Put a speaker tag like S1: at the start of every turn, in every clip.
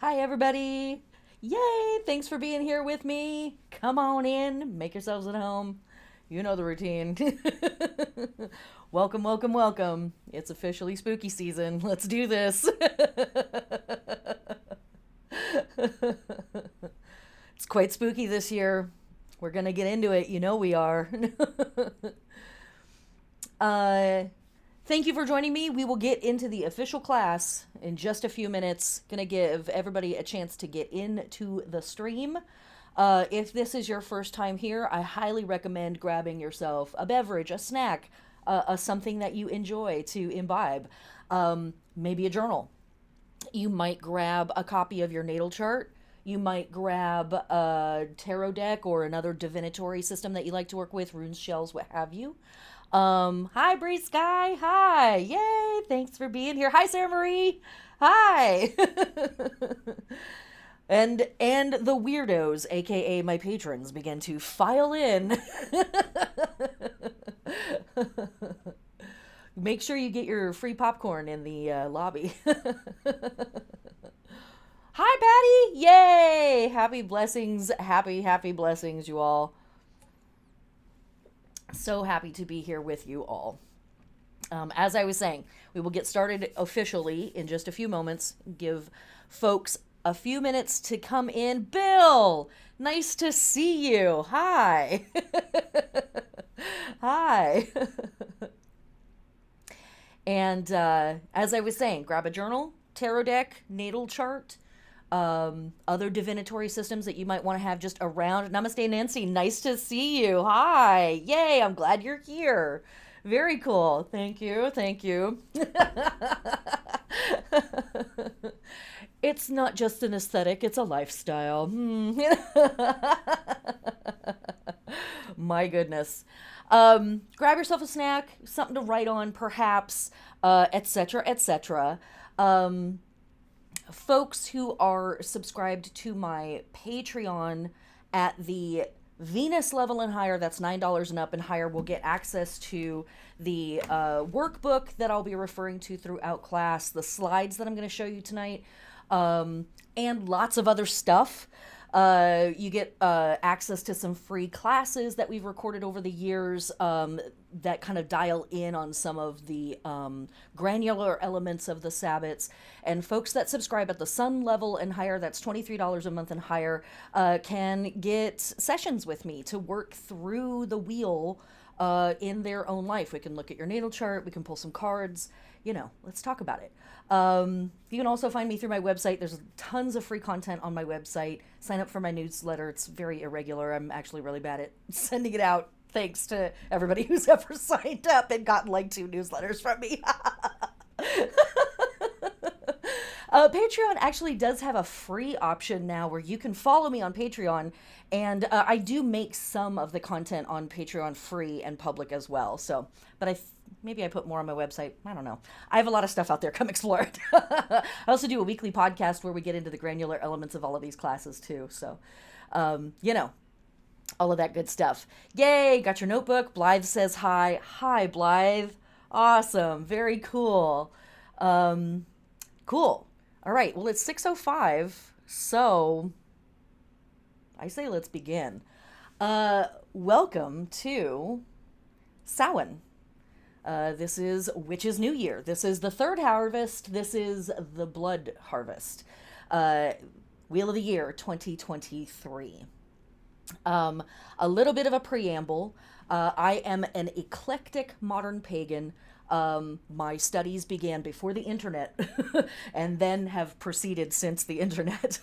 S1: Hi, everybody. Yay! Thanks for being here with me. Come on in, make yourselves at home. You know the routine. Welcome, welcome, welcome. It's officially spooky season. Let's do this. It's quite spooky this year. We're going to get into it. You know we are. uh, Thank you for joining me. We will get into the official class in just a few minutes. Gonna give everybody a chance to get into the stream. If this is your first time here, I highly recommend grabbing yourself a beverage, a snack, something that you enjoy to imbibe. Maybe a journal. You might grab a copy of your natal chart. You might grab a tarot deck or another divinatory system that you like to work with, runes, shells, what have you. Hi, Bree Sky. Hi. Yay. Thanks for being here. Hi, Sarah Marie. Hi. and the weirdos, aka my patrons, begin to file in. Make sure you get your free popcorn in the lobby. Hi, Patty. Yay. Happy blessings. Happy blessings, you all. So happy to be here with you all. As I was saying, we will get started officially in just a few moments. Give folks a few minutes to come in. Bill, nice to see you. Hi. Hi. And as I was saying, grab a journal, tarot deck, natal chart, other divinatory systems that you might want to have just around. Namaste, Nancy. Nice to see you. Hi. Yay. I'm glad you're here. Very cool. Thank you. Thank you. It's not just an aesthetic, it's a lifestyle. My goodness. Grab yourself a snack, something to write on, perhaps, etc., etc. Folks who are subscribed to my Patreon at the Venus level and higher, that's $9 and up and higher, will get access to the workbook that I'll be referring to throughout class, the slides that I'm going to show you tonight, and lots of other stuff. You get access to some free classes that we've recorded over the years that kind of dial in on some of the granular elements of the Sabbats. And folks that subscribe at the Sun level and higher, that's $23 a month and higher, can get sessions with me to work through the wheel in their own life. We can look at your natal chart, we can pull some cards, let's talk about it. You can also find me through my website. There's tons of free content on my website. Sign up for my newsletter. It's very irregular. I'm actually really bad at sending it out. Thanks to everybody who's ever signed up and gotten like 2 newsletters from me. Patreon actually does have a free option now where you can follow me on Patreon, and I do make some of the content on Patreon free and public as well. So, but maybe I put more on my website. I don't know. I have a lot of stuff out there. Come explore it. I also do a weekly podcast where we get into the granular elements of all of these classes too. So, all of that good stuff. Yay! Got your notebook. Blythe says hi. Hi, Blythe. Awesome. Very cool. Cool. All right. Well, it's 6:05, so I say let's begin. Welcome to Samhain. This is Witch's New Year. This is the third harvest. This is the blood harvest. Wheel of the Year 2023. A little bit of a preamble. I am an eclectic modern pagan. My studies began before the internet and then have proceeded since the internet.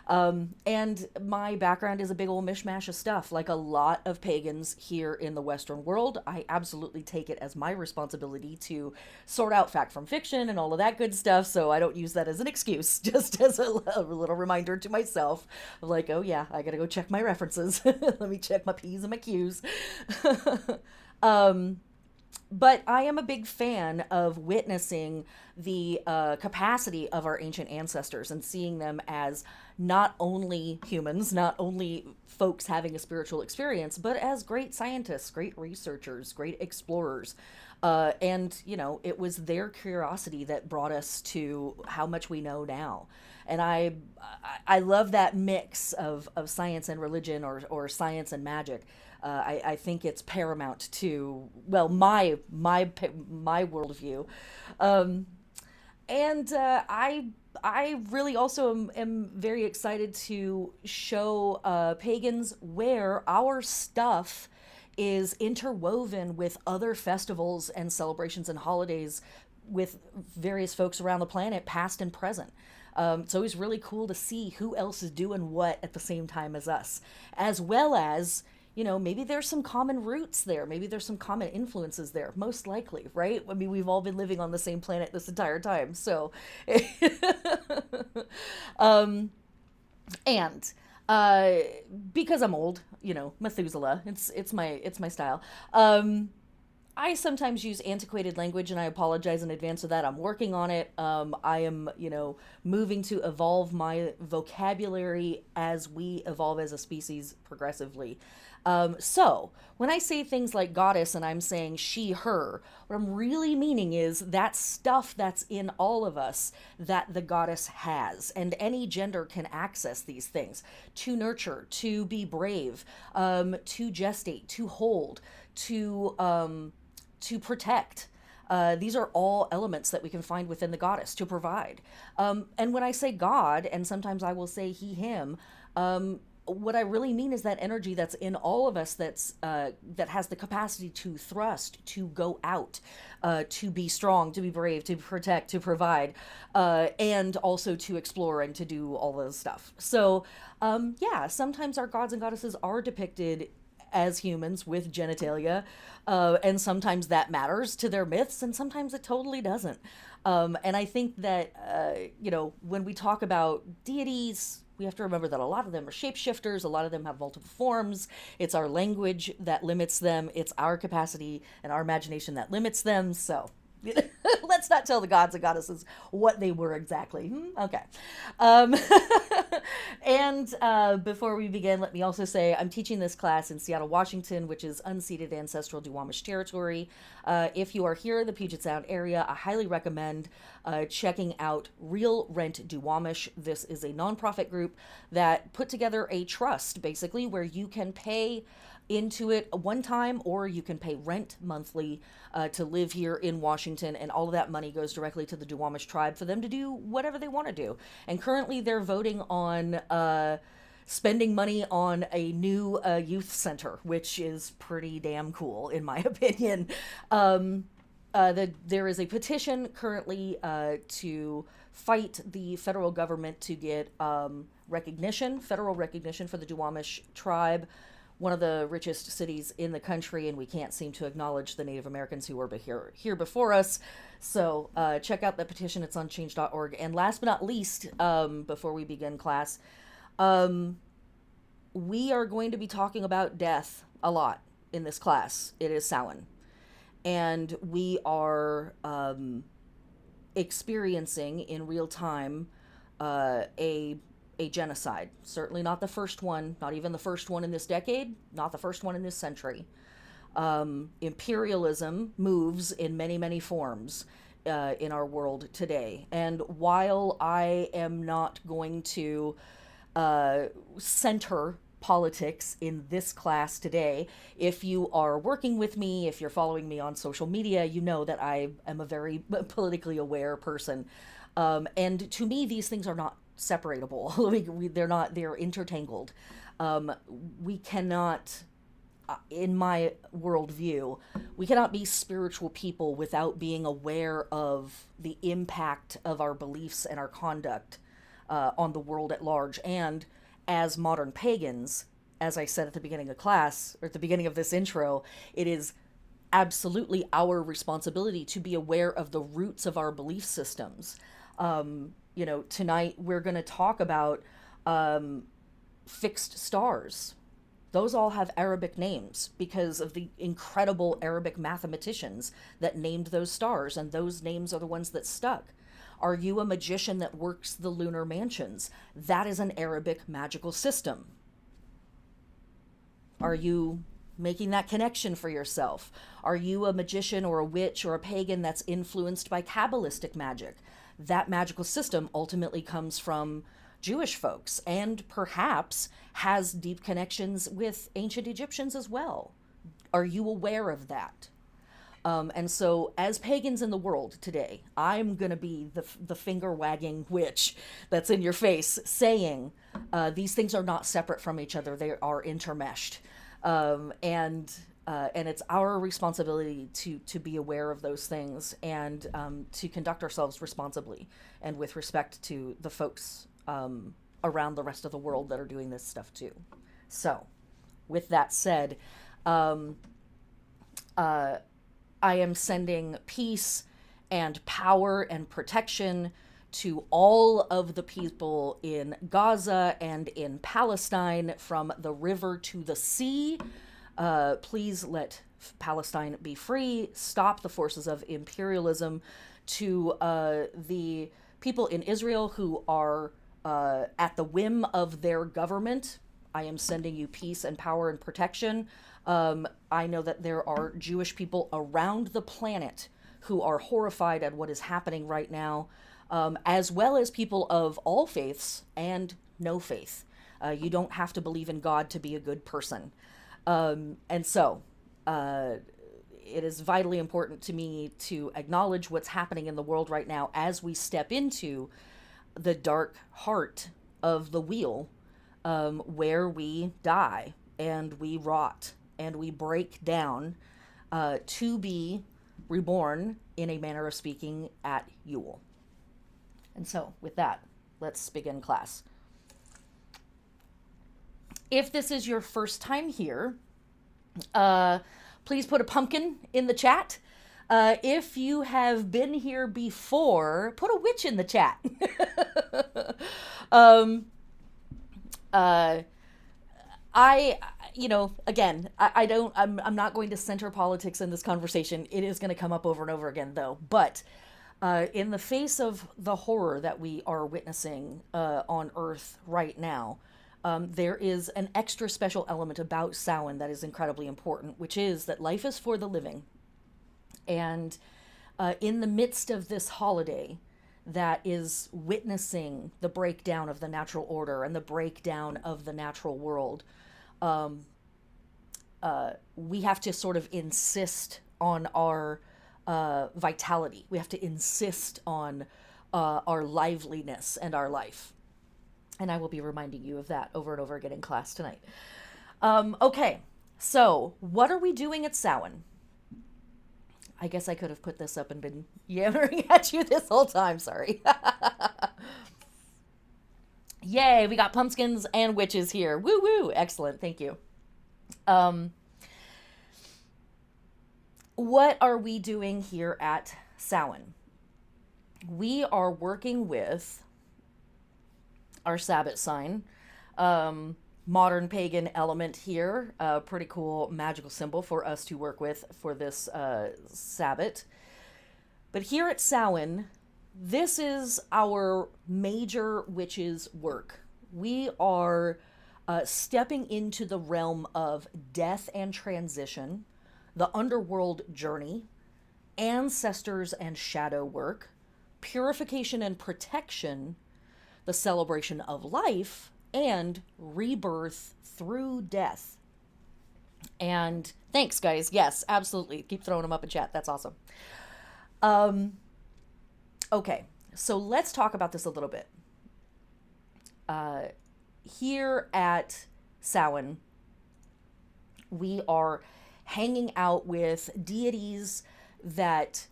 S1: And my background is a big old mishmash of stuff. Like a lot of pagans here in the Western world, I absolutely take it as my responsibility to sort out fact from fiction and all of that good stuff. So I don't use that as an excuse, just as a little reminder to myself. Like, oh yeah, I gotta go check my references. Let me check my P's and my Q's. But I am a big fan of witnessing the capacity of our ancient ancestors and seeing them as not only humans, not only folks having a spiritual experience, but as great scientists, great researchers, great explorers. And, you know, it was their curiosity that brought us to how much we know now. And I love that mix of science and religion, or science and magic. I think it's paramount to, well, my worldview. Um, and I really also am very excited to show pagans where our stuff is interwoven with other festivals and celebrations and holidays with various folks around the planet, past and present. It's always really cool to see who else is doing what at the same time as us, as well as, you know, maybe there's some common roots there. Maybe there's some common influences there. Most likely, right? I mean, we've all been living on the same planet this entire time. So, um, and because I'm old, you know, Methuselah. It's my style. I sometimes use antiquated language, and I apologize in advance for that. I'm working on it. I am, you know, moving to evolve my vocabulary as we evolve as a species progressively. So, when I say things like goddess and I'm saying she, her, what I'm really meaning is that stuff that's in all of us that the goddess has. And any gender can access these things: to nurture, to be brave, to gestate, to hold, to protect. These are all elements that we can find within the goddess to provide. And when I say God, and sometimes I will say he, him, what I really mean is that energy that's in all of us, that has the capacity to thrust, to go out, to be strong, to be brave, to protect, to provide, and also to explore and to do all those stuff. So, yeah, sometimes our gods and goddesses are depicted as humans with genitalia, and sometimes that matters to their myths, and sometimes it totally doesn't. And I think that, you know, when we talk about deities, we have to remember that a lot of them are shapeshifters, a lot of them have multiple forms. It's our language that limits them, it's our capacity and our imagination that limits them. So, let's not tell the gods and goddesses what they were exactly. Okay. Um, and before we begin, let me also say I'm teaching this class in Seattle, Washington, which is unceded ancestral Duwamish territory. If you are here in the Puget Sound area, I highly recommend checking out Real Rent Duwamish. This is a nonprofit group that put together a trust, basically, where you can pay into it one time, or you can pay rent monthly to live here in Washington, and all of that money goes directly to the Duwamish tribe for them to do whatever they want to do. And currently they're voting on spending money on a new youth center, which is pretty damn cool in my opinion. There is a petition currently to fight the federal government to get federal recognition for the Duwamish tribe, one of the richest cities in the country, and we can't seem to acknowledge the Native Americans who were here before us. So check out that petition. It's on change.org. And last but not least, before we begin class, we are going to be talking about death a lot in this class. It is Samhain. And we are experiencing in real time a genocide. Certainly not the first one, not even the first one in this decade, not the first one in this century. Imperialism moves in many, many forms in our world today. And while I am not going to center politics in this class today, if you are working with me, if you're following me on social media, you know that I am a very politically aware person. And to me, these things are not separatable. They're intertangled. We cannot, in my worldview, we cannot be spiritual people without being aware of the impact of our beliefs and our conduct on the world at large. And as modern pagans, as I said at the beginning of class, or at the beginning of this intro, it is absolutely our responsibility to be aware of the roots of our belief systems. You know, tonight we're going to talk about fixed stars, Those all have Arabic names because of the incredible Arabic mathematicians that named those stars, and those names are the ones that stuck. Are you a magician that works the lunar mansions? That is an Arabic magical system. Are you making that connection for yourself? Are you a magician or a witch or a pagan that's influenced by Kabbalistic magic? That magical system ultimately comes from Jewish folks and perhaps has deep connections with ancient Egyptians as well. Are you aware of that? And so, as pagans in the world today, I'm going to be the finger wagging witch that's in your face saying these things are not separate from each other, they are intermeshed. And it's our responsibility to be aware of those things and to conduct ourselves responsibly and with respect to the folks around the rest of the world that are doing this stuff too. So, with that said, I am sending peace and power and protection to all of the people in Gaza and in Palestine, from the river to the sea. Please let Palestine be free. Stop the forces of imperialism. To the people in Israel who are at the whim of their government, I am sending you peace and power and protection. I know that there are Jewish people around the planet who are horrified at what is happening right now, as well as people of all faiths and no faith. You don't have to believe in God to be a good person. And so it is vitally important to me to acknowledge what's happening in the world right now as we step into the dark heart of the wheel, where we die and we rot and we break down to be reborn, in a manner of speaking, at Yule. And so, with that, let's begin class. If this is your first time here, please put a pumpkin in the chat. If you have been here before, put a witch in the chat. I'm not going to center politics in this conversation. It is going to come up over and over again, though. But in the face of the horror that we are witnessing on Earth right now, there is an extra special element about Samhain that is incredibly important, which is that life is for the living. And in the midst of this holiday that is witnessing the breakdown of the natural order and the breakdown of the natural world, we have to sort of insist on our vitality. We have to insist on our liveliness and our life. And I will be reminding you of that over and over again in class tonight. Okay, so what are we doing at Samhain? I guess I could have put this up and been yammering at you this whole time. Sorry. Yay, we got pumpkins and witches here. Woo woo. Excellent. Thank you. What are we doing here at Samhain? We are working with our Sabbat sign, modern pagan element here, a pretty cool magical symbol for us to work with for this Sabbat. But here at Samhain, this is our major witches' work. We are stepping into the realm of death and transition, the Underworld Journey, ancestors and shadow work, purification and protection, the celebration of life, and rebirth through death. And thanks, guys. Yes, absolutely. Keep throwing them up in chat. That's awesome. Okay, so let's talk about this a little bit. Here at Samhain, we are hanging out with deities that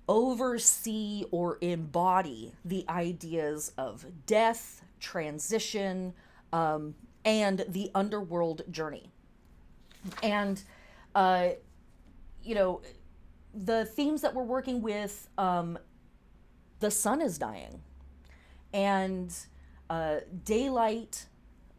S1: oversee or embody the ideas of death, transition, and the underworld journey. And, the themes that we're working with, the sun is dying, and daylight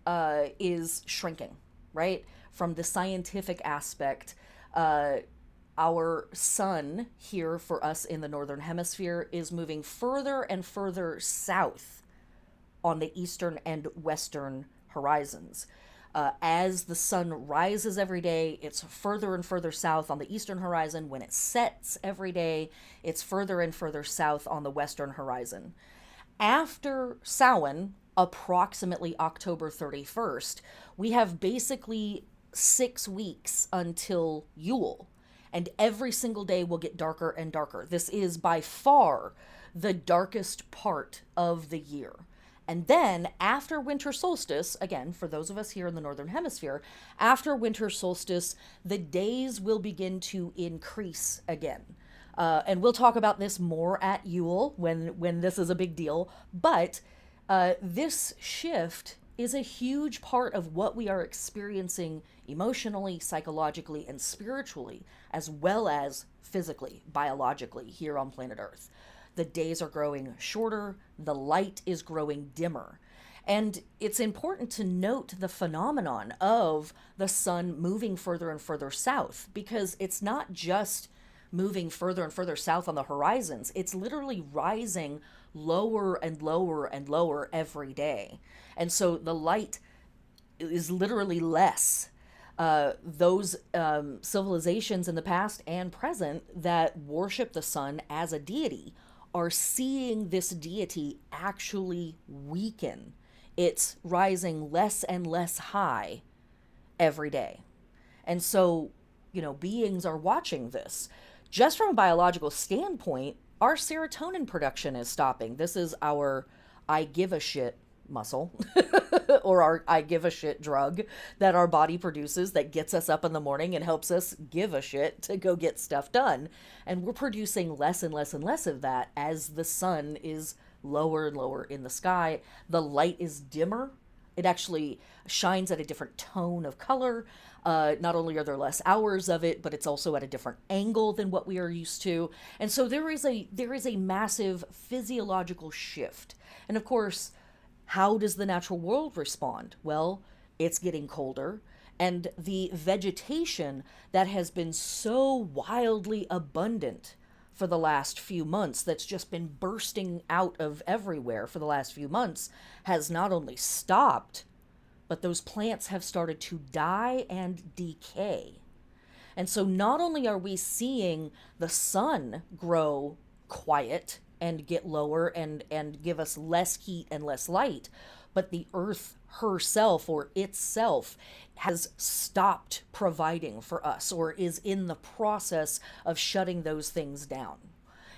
S1: is shrinking. right? From the scientific aspect, our sun here for us in the northern hemisphere is moving further and further south on the eastern and western horizons. As the sun rises every day, it's further and further south on the eastern horizon. When it sets every day, it's further and further south on the western horizon. After Samhain, approximately October 31st, we have basically 6 weeks until Yule, and every single day will get darker and darker. This is by far the darkest part of the year. And then after winter solstice, again, for those of us here in the northern hemisphere, after winter solstice, the days will begin to increase again. And we'll talk about this more at Yule when this is a big deal. But this shift is a huge part of what we are experiencing emotionally, psychologically, and spiritually, as well as physically, biologically, here on planet Earth. The days are growing shorter, the light is growing dimmer. And it's important to note the phenomenon of the sun moving further and further south, because it's not just moving further and further south on the horizons, it's literally rising lower and lower and lower every day. And so the light is literally less. Those civilizations in the past and present that worship the sun as a deity are seeing this deity actually weaken. It's rising less and less high every day. And so, beings are watching this. Just from a biological standpoint, our serotonin production is stopping. This is our I give a shit muscle or our I give a shit drug that our body produces that gets us up in the morning and helps us give a shit to go get stuff done. And we're producing less and less and less of that as the sun is lower and lower in the sky. The light is dimmer. It actually shines at a different tone of color. Not only are there less hours of it, but it's also at a different angle than what we are used to. And so there is a massive physiological shift. And of course, how does the natural world respond? Well, it's getting colder, and the vegetation that has been so wildly abundant for the last few months, that's just been bursting out of everywhere for the last few months, has not only stopped, but those plants have started to die and decay. And so not only are we seeing the sun grow quiet and get lower and give us less heat and less light, but the earth herself or itself has stopped providing for us or is in the process of shutting those things down.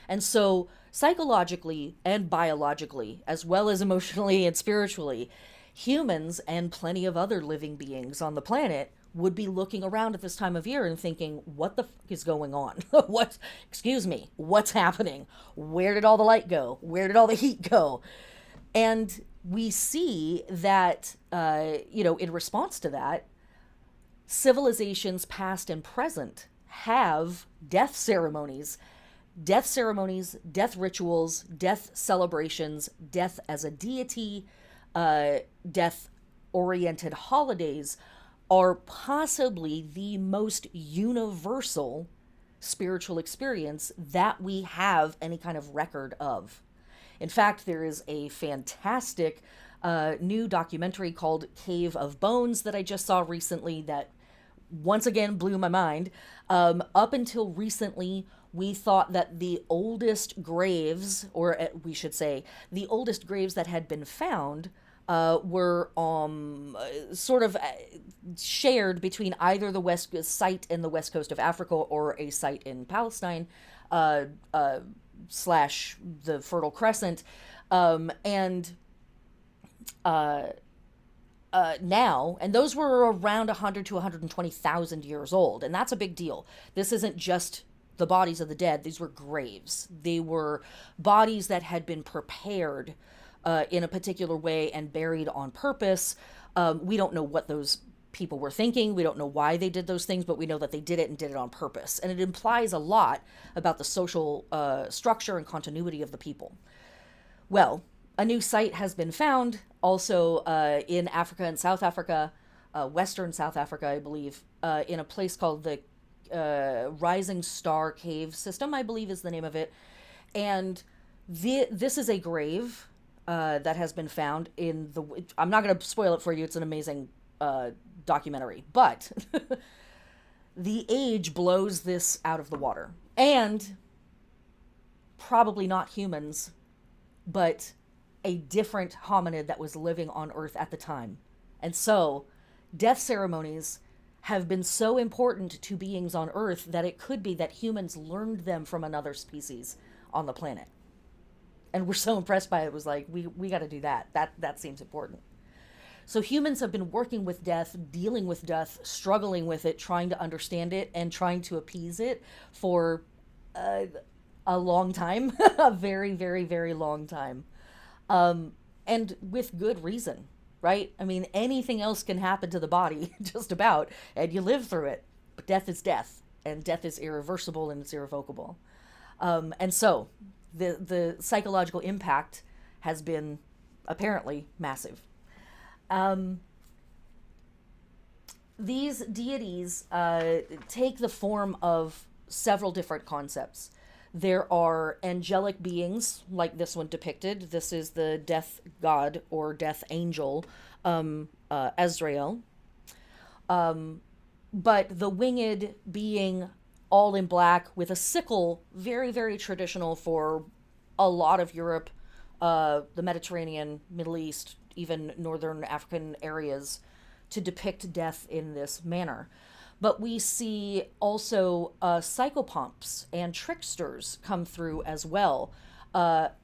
S1: And so psychologically and biologically, as well as emotionally and spiritually, humans and plenty of other living beings on the planet would be looking around at this time of year and thinking, what the fuck is going on? What's happening? Where did all the light go? Where did all the heat go? And we see that, in response to that, civilizations past and present have death ceremonies, death rituals, death celebrations, death as a deity, death-oriented holidays are possibly the most universal spiritual experience that we have any kind of record of. In fact, there is a fantastic new documentary called Cave of Bones that I just saw recently that once again blew my mind. Up until recently, we thought that the oldest graves, or we should say, the oldest graves that had been found were sort of shared between either the site in the west coast of Africa or a site in Palestine slash the Fertile Crescent. Now, and those were around 100 to 120,000 years old, and that's a big deal. This isn't just the bodies of the dead. These were graves. They were bodies that had been prepared in a particular way and buried on purpose. We don't know what those people were thinking. We don't know why they did those things, but we know that they did it and did it on purpose. And it implies a lot about the social structure and continuity of the people. Well, a new site has been found also in Africa and South Africa Western South Africa, I believe, in a place called the Rising Star Cave System, I believe is the name of it. And this is a grave that has been found in the. I'm not going to spoil it for you. It's an amazing documentary, but the age blows this out of the water, and probably not humans, but a different hominid that was living on Earth at the time. And so, death ceremonies have been so important to beings on Earth that it could be that humans learned them from another species on the planet. And we're so impressed by it, it was like, we got to do that. That seems important. So humans have been working with death, dealing with death, struggling with it, trying to understand it, and trying to appease it for a long time, a very, very, very long time. And with good reason, right? I mean, anything else can happen to the body, just about, and you live through it. But death is death, and death is irreversible and it's irrevocable. And so the psychological impact has been apparently massive. These deities take the form of several different concepts. There are angelic beings, like this one depicted. This is the death god or death angel, Azrael. But the winged being, all in black, with a sickle, very, very traditional for a lot of Europe, the Mediterranean, Middle East, even northern African areas, to depict death in this manner. But we see also psychopomps and tricksters come through as well,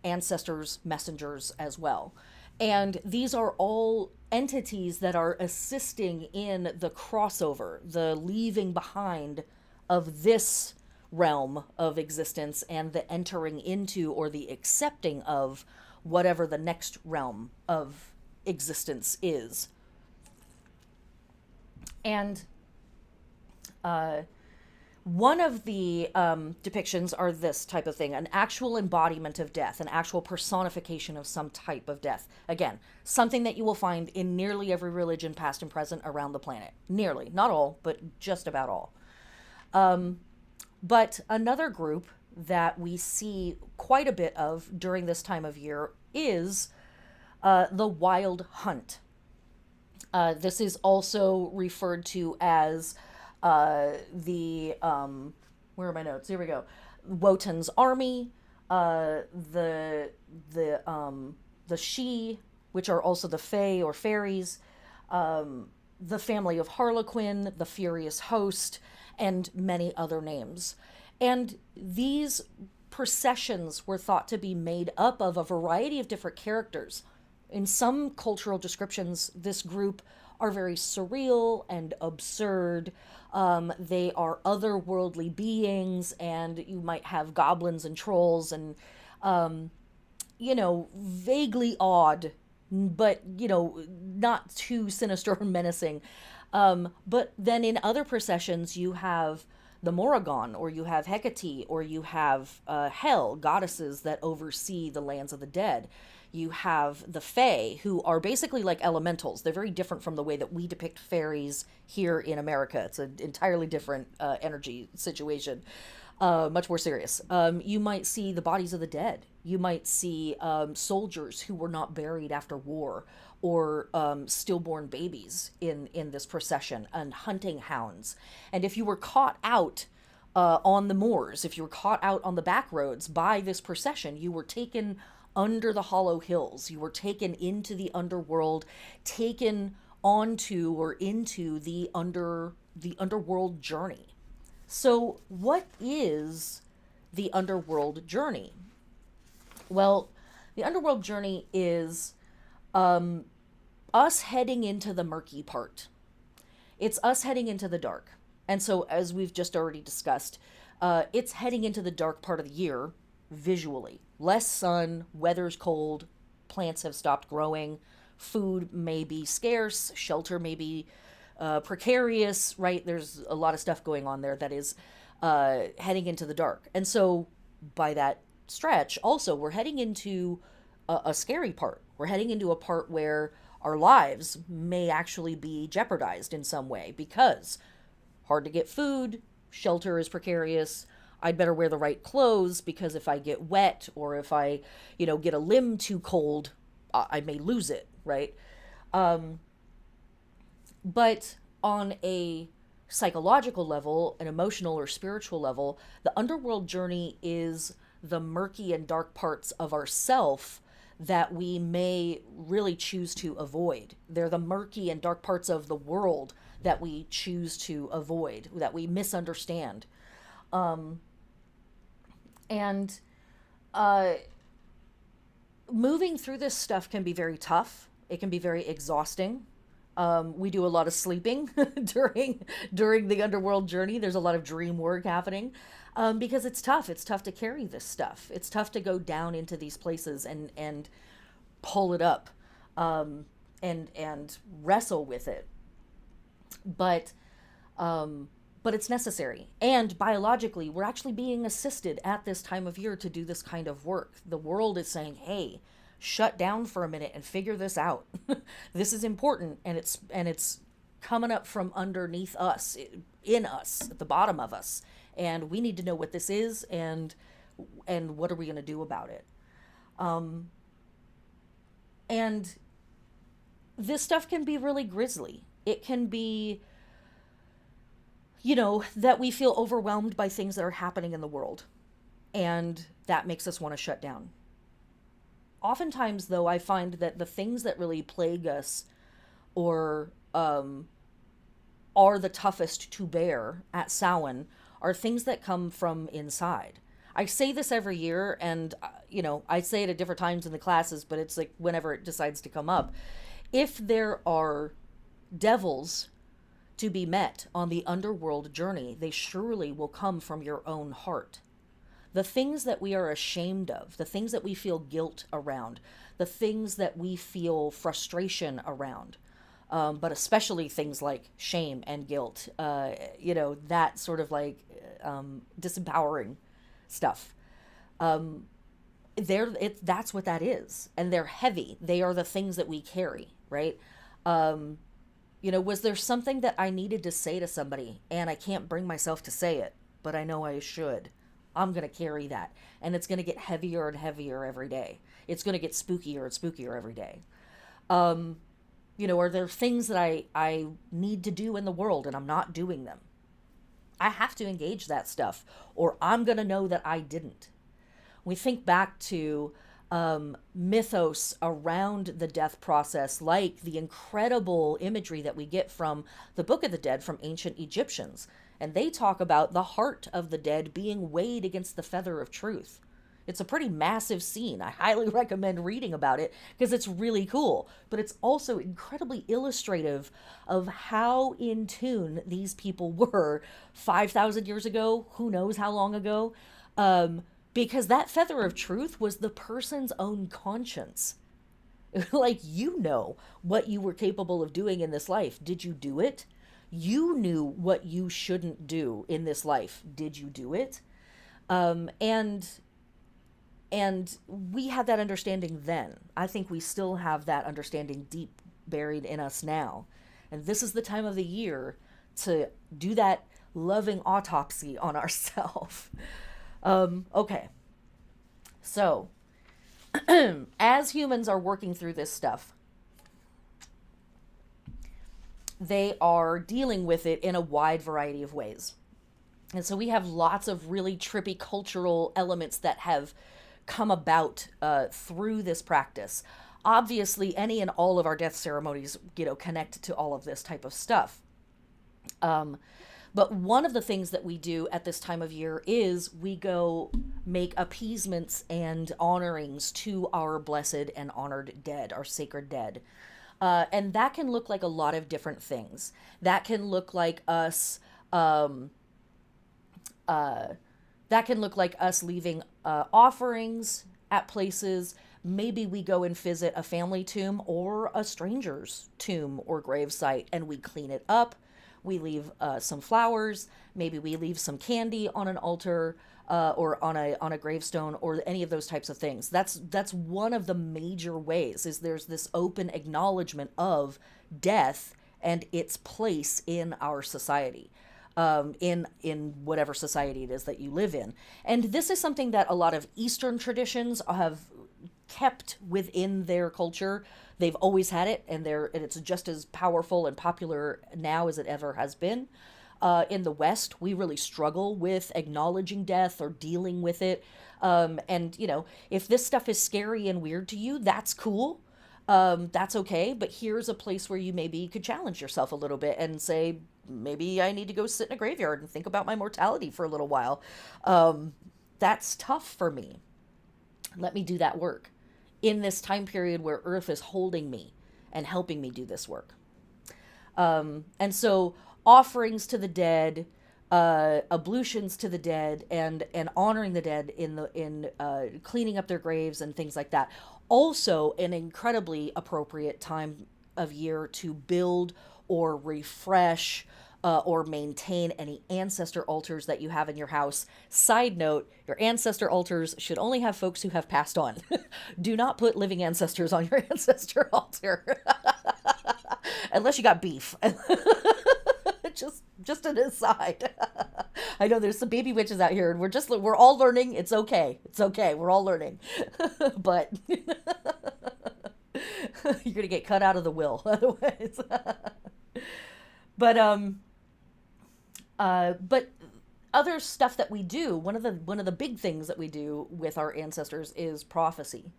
S1: ancestors, messengers as well. And these are all entities that are assisting in the crossover, the leaving behind of this realm of existence and the entering into or the accepting of whatever the next realm of existence is. And one of the depictions are this type of thing, an actual embodiment of death, an actual personification of some type of death. Again, something that you will find in nearly every religion, past and present, around the planet. Nearly. Not all, but just about all. But another group that we see quite a bit of during this time of year is the wild hunt. This is also referred to as where are my notes? Here we go. Wotan's army, the Sidhe, which are also the Fae or fairies, the family of Harlequin, the Furious Host, and many other names. And these processions were thought to be made up of a variety of different characters. In some cultural descriptions, this group are very surreal and absurd. They are otherworldly beings, and you might have goblins and trolls and, vaguely odd, but, not too sinister or menacing. But then in other processions, you have the Morrigan, or you have Hecate, or you have Hel, goddesses that oversee the lands of the dead. You have the Fae, who are basically like elementals. They're very different from the way that we depict fairies here in America. It's an entirely different energy situation, much more serious. You might see the bodies of the dead. You might see soldiers who were not buried after war, or stillborn babies in this procession, and hunting hounds. And if you were caught out on the moors, if you were caught out on the back roads by this procession, you were taken under the hollow hills. You were taken into the underworld, taken onto or into the underworld journey. So what is the underworld journey? Well, the underworld journey is us heading into the murky part. It's us heading into the dark. And so, as we've just already discussed, it's heading into the dark part of the year visually. Less sun, weather's cold, plants have stopped growing, food may be scarce, shelter may be precarious, right? There's a lot of stuff going on there that is heading into the dark. And so by that stretch, also, we're heading into a scary part. We're heading into a part where our lives may actually be jeopardized in some way, because hard to get food, shelter is precarious. I'd better wear the right clothes, because if I get wet, or if I, get a limb too cold, I may lose it, right? But on a psychological level, an emotional or spiritual level, the underworld journey is the murky and dark parts of ourself that we may really choose to avoid. They're the murky and dark parts of the world that we choose to avoid, that we misunderstand. And moving through this stuff can be very tough. It can be very exhausting. We do a lot of sleeping during the underworld journey. There's a lot of dream work happening, because it's tough. It's tough to carry this stuff. It's tough to go down into these places and pull it up, and wrestle with it. But it's necessary. And biologically, we're actually being assisted at this time of year to do this kind of work. The world is saying, hey, shut down for a minute and figure this out. This is important, and it's coming up from underneath us, in us, at the bottom of us. And we need to know what this is, and what are we going to do about it. And this stuff can be really grisly. It can be, that we feel overwhelmed by things that are happening in the world, and that makes us want to shut down. Oftentimes, though, I find that the things that really plague us, or are the toughest to bear at Samhain, are things that come from inside. I say this every year, and I say it at different times in the classes, but it's like whenever it decides to come up. If there are devils to be met on the underworld journey, they surely will come from your own heart. The things that we are ashamed of, the things that we feel guilt around, the things that we feel frustration around, but especially things like shame and guilt, that sort of like disempowering stuff. That's what that is. And they're heavy. They are the things that we carry, right? Was there something that I needed to say to somebody and I can't bring myself to say it, but I know I should? I'm going to carry that. And it's going to get heavier and heavier every day. It's going to get spookier and spookier every day. Are there things that I need to do in the world and I'm not doing them? I have to engage that stuff, or I'm going to know that I didn't. We think back to mythos around the death process, like the incredible imagery that we get from the Book of the Dead from ancient Egyptians. And they talk about the heart of the dead being weighed against the feather of truth. It's a pretty massive scene. I highly recommend reading about it because it's really cool. But it's also incredibly illustrative of how in tune these people were 5,000 years ago, who knows how long ago, because that feather of truth was the person's own conscience. Like, what you were capable of doing in this life. Did you do it? You knew what you shouldn't do in this life. Did you do it? And we had that understanding then. I think we still have that understanding deep buried in us now. And this is the time of the year to do that loving autopsy on ourselves. Okay. So, as humans are working through this stuff, they are dealing with it in a wide variety of ways. And so we have lots of really trippy cultural elements that have come about through this practice. Obviously, any and all of our death ceremonies, connect to all of this type of stuff. But one of the things that we do at this time of year is we go make appeasements and honorings to our blessed and honored dead, our sacred dead. And that can look like a lot of different things. That can look like us leaving offerings at places. Maybe we go and visit a family tomb or a stranger's tomb or gravesite, and we clean it up. We leave some flowers. Maybe we leave some candy on an altar. or on a gravestone or any of those types of things. That's one of the major ways, is there's this open acknowledgement of death and its place in our society, in whatever society it is that you live in. And this is something that a lot of Eastern traditions have kept within their culture. They've always had it, and it's just as powerful and popular now as it ever has been. In the West, we really struggle with acknowledging death or dealing with it. And, if this stuff is scary and weird to you, that's cool. That's okay. But here's a place where you maybe could challenge yourself a little bit and say, maybe I need to go sit in a graveyard and think about my mortality for a little while. That's tough for me. Let me do that work in this time period where Earth is holding me and helping me do this work. And so offerings to the dead, ablutions to the dead, and honoring the dead in cleaning up their graves and things like that. Also, an incredibly appropriate time of year to build or refresh or maintain any ancestor altars that you have in your house. Side note, your ancestor altars should only have folks who have passed on. Do not put living ancestors on your ancestor altar. Unless you got beef. Just an aside. I know there's some baby witches out here, and we're all learning. It's okay. We're all learning. But you're gonna get cut out of the will otherwise. But other stuff that we do, one of the big things that we do with our ancestors is prophecy.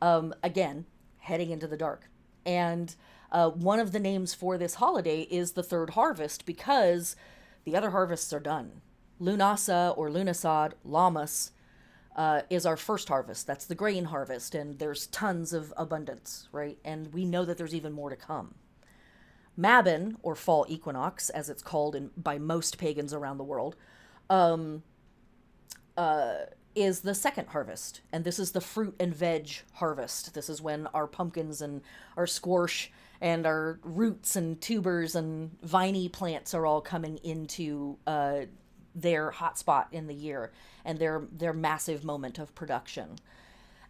S1: Again, heading into the dark. And one of the names for this holiday is the third harvest, because the other harvests are done. Lunasa or Lunasad, Lammas, is our first harvest. That's the grain harvest, and there's tons of abundance, right? And we know that there's even more to come. Mabon, or fall equinox, as it's called by most pagans around the world, is the second harvest. And this is the fruit and veg harvest. This is when our pumpkins and our squash and our roots and tubers and viney plants are all coming into their hotspot in the year and their massive moment of production.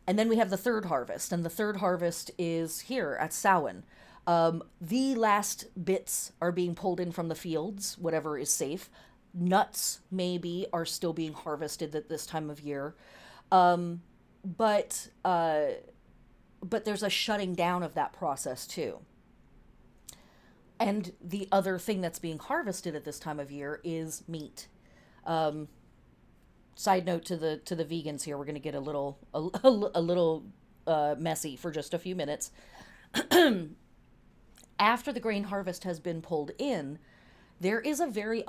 S1: And then we have the third harvest, and the third harvest is here at Samhain. The last bits are being pulled in from the fields, whatever is safe. Nuts, maybe, are still being harvested at this time of year. But there's a shutting down of that process, too. And the other thing that's being harvested at this time of year is meat. Side note to the vegans here, we're going to get a little messy for just a few minutes. After the grain harvest has been pulled in, there is a very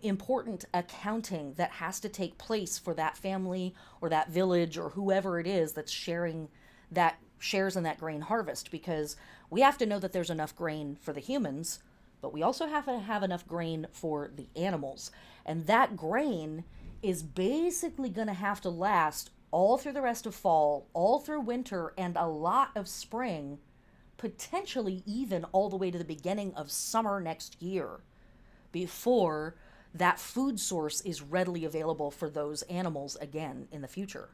S1: important accounting that has to take place for that family or that village or whoever it is that's shares in that grain harvest, because we have to know that there's enough grain for the humans, but we also have to have enough grain for the animals. And that grain is basically going to have to last all through the rest of fall, all through winter, and a lot of spring, potentially even all the way to the beginning of summer next year, before that food source is readily available for those animals again in the future.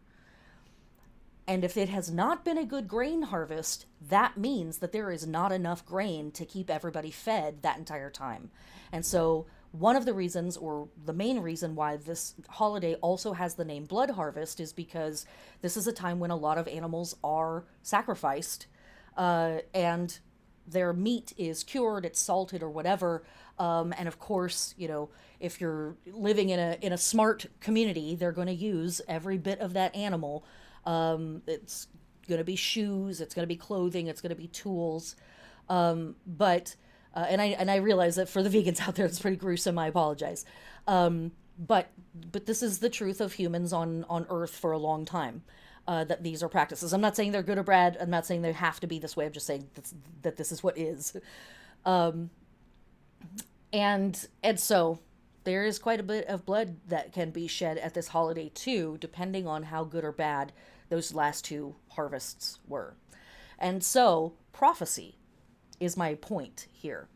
S1: And if it has not been a good grain harvest, that means that there is not enough grain to keep everybody fed that entire time. And so one of the reasons, or the main reason why this holiday also has the name Blood Harvest, is because this is a time when a lot of animals are sacrificed, and their meat is cured, it's salted or whatever. And of course, if you're living in a smart community, they're going to use every bit of that animal. It's going to be shoes, it's going to be clothing, it's going to be tools. But I realize that for the vegans out there, it's pretty gruesome. I apologize. But this is the truth of humans on Earth for a long time. That these are practices. I'm not saying they're good or bad. I'm not saying they have to be this way. I'm just saying that this is what is. And so there is quite a bit of blood that can be shed at this holiday too, depending on how good or bad those last two harvests were. And so prophecy is my point here.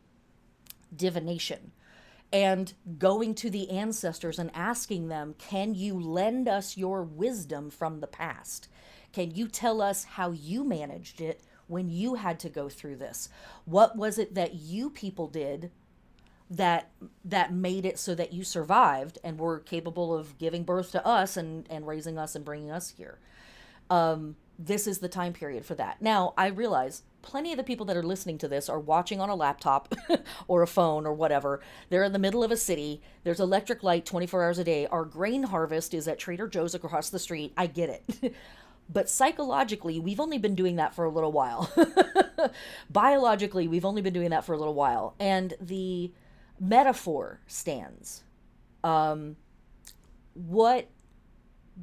S1: Divination. and going to the ancestors and asking them, can you lend us your wisdom from the past? Can you tell us how you managed it when you had to go through this? What was it that you people did that made it so that you survived and were capable of giving birth to us and raising us and bringing us here? This is the time period for that. Now, I realize plenty of the people that are listening to this are watching on a laptop or a phone or whatever. They're in the middle of a city. There's electric light 24 hours a day. Our grain harvest is at Trader Joe's across the street. I get it. But psychologically, we've only been doing that for a little while. Biologically, we've only been doing that for a little while. And the metaphor stands. What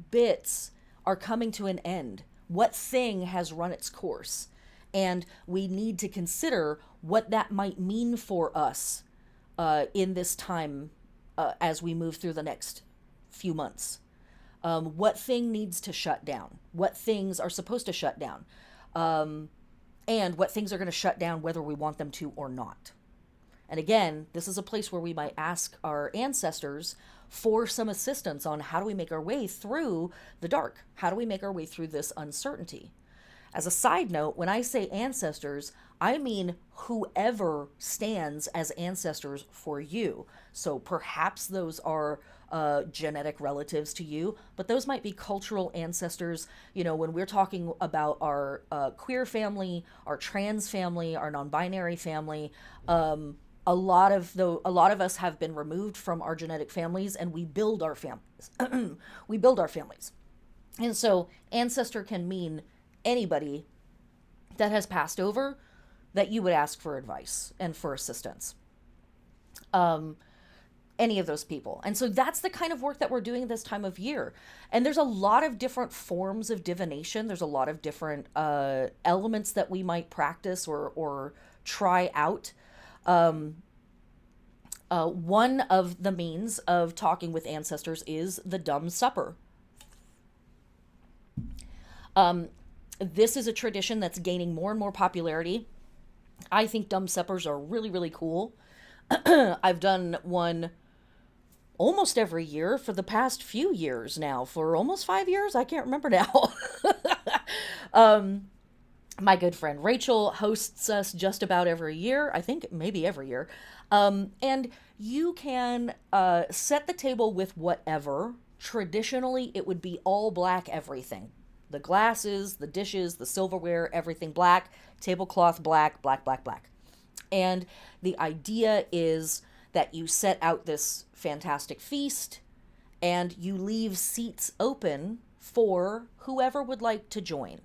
S1: bits are coming to an end? What thing has run its course? And we need to consider what that might mean for us in this time as we move through the next few months. What thing needs to shut down? What things are supposed to shut down? And what things are going to shut down whether we want them to or not. And again, this is a place where we might ask our ancestors for some assistance on how do we make our way through the dark? How do we make our way through this uncertainty? As a side note, when I say ancestors, I mean whoever stands as ancestors for you. So perhaps those are genetic relatives to you, but those might be cultural ancestors. You know, when we're talking about our queer family, our trans family, our non-binary family, a lot of us have been removed from our genetic families, and we build our families. We build our families. And so ancestor can mean anybody that has passed over that you would ask for advice and for assistance. Any of those people. And so that's the kind of work that we're doing this time of year. And there's a lot of different forms of divination. There's a lot of different elements that we might practice or try out. One of the means of talking with ancestors is the dumb supper. This is a tradition that's gaining more and more popularity. I think dumb suppers are really, really cool. I've done one almost every year for the past few years now, for almost 5 years. I can't remember now. My good friend Rachel hosts us just about every year. I think maybe every year. And you can set the table with whatever. Traditionally, it would be all black everything. The glasses, the dishes, the silverware, everything black. Tablecloth black, black, black, black. And the idea is that you set out this fantastic feast and you leave seats open for whoever would like to join.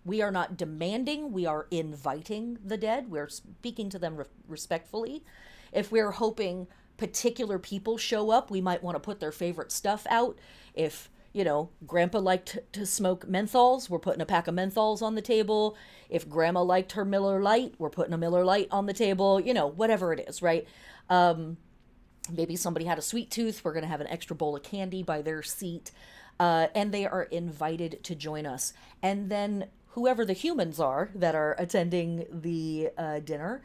S1: We are not demanding, we are inviting the dead. We're speaking to them respectfully. If we're hoping particular people show up, we might want to put their favorite stuff out. If, you know, Grandpa liked to smoke menthols, we're putting a pack of menthols on the table. If Grandma liked her Miller Lite, we're putting a Miller Lite on the table. You know, whatever it is, right? Maybe somebody had a sweet tooth, we're going to have an extra bowl of candy by their seat. And they are invited to join us. And then whoever the humans are that are attending the dinner,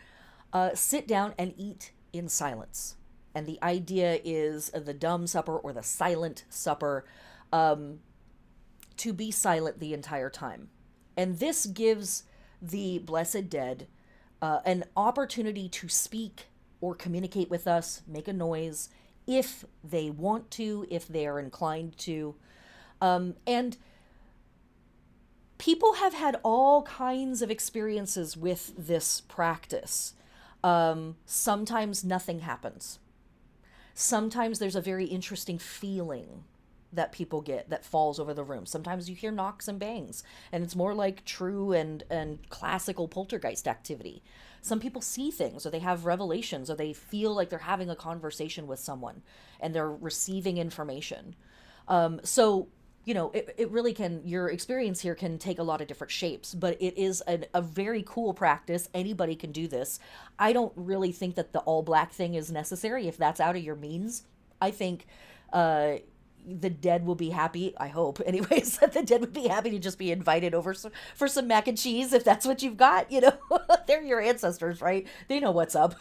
S1: sit down and eat in silence. And the idea is the dumb supper or the silent supper, to be silent the entire time. And this gives the blessed dead an opportunity to speak or communicate with us, make a noise, if they want to, if they are inclined to. And people have had all kinds of experiences with this practice. Sometimes nothing happens. Sometimes there's a very interesting feeling that people get that falls over the room. Sometimes you hear knocks and bangs, and it's more like true and classical poltergeist activity. Some people see things, or they have revelations, or they feel like they're having a conversation with someone, and they're receiving information. So, you know, it really can, your experience here can take a lot of different shapes, but it is a very cool practice. Anybody can do this. I don't really think that the all black thing is necessary if that's out of your means. I think the dead will be happy, I hope anyways, that the dead would be happy to just be invited over for some mac and cheese if that's what you've got, you know. They're your ancestors, right? They know what's up.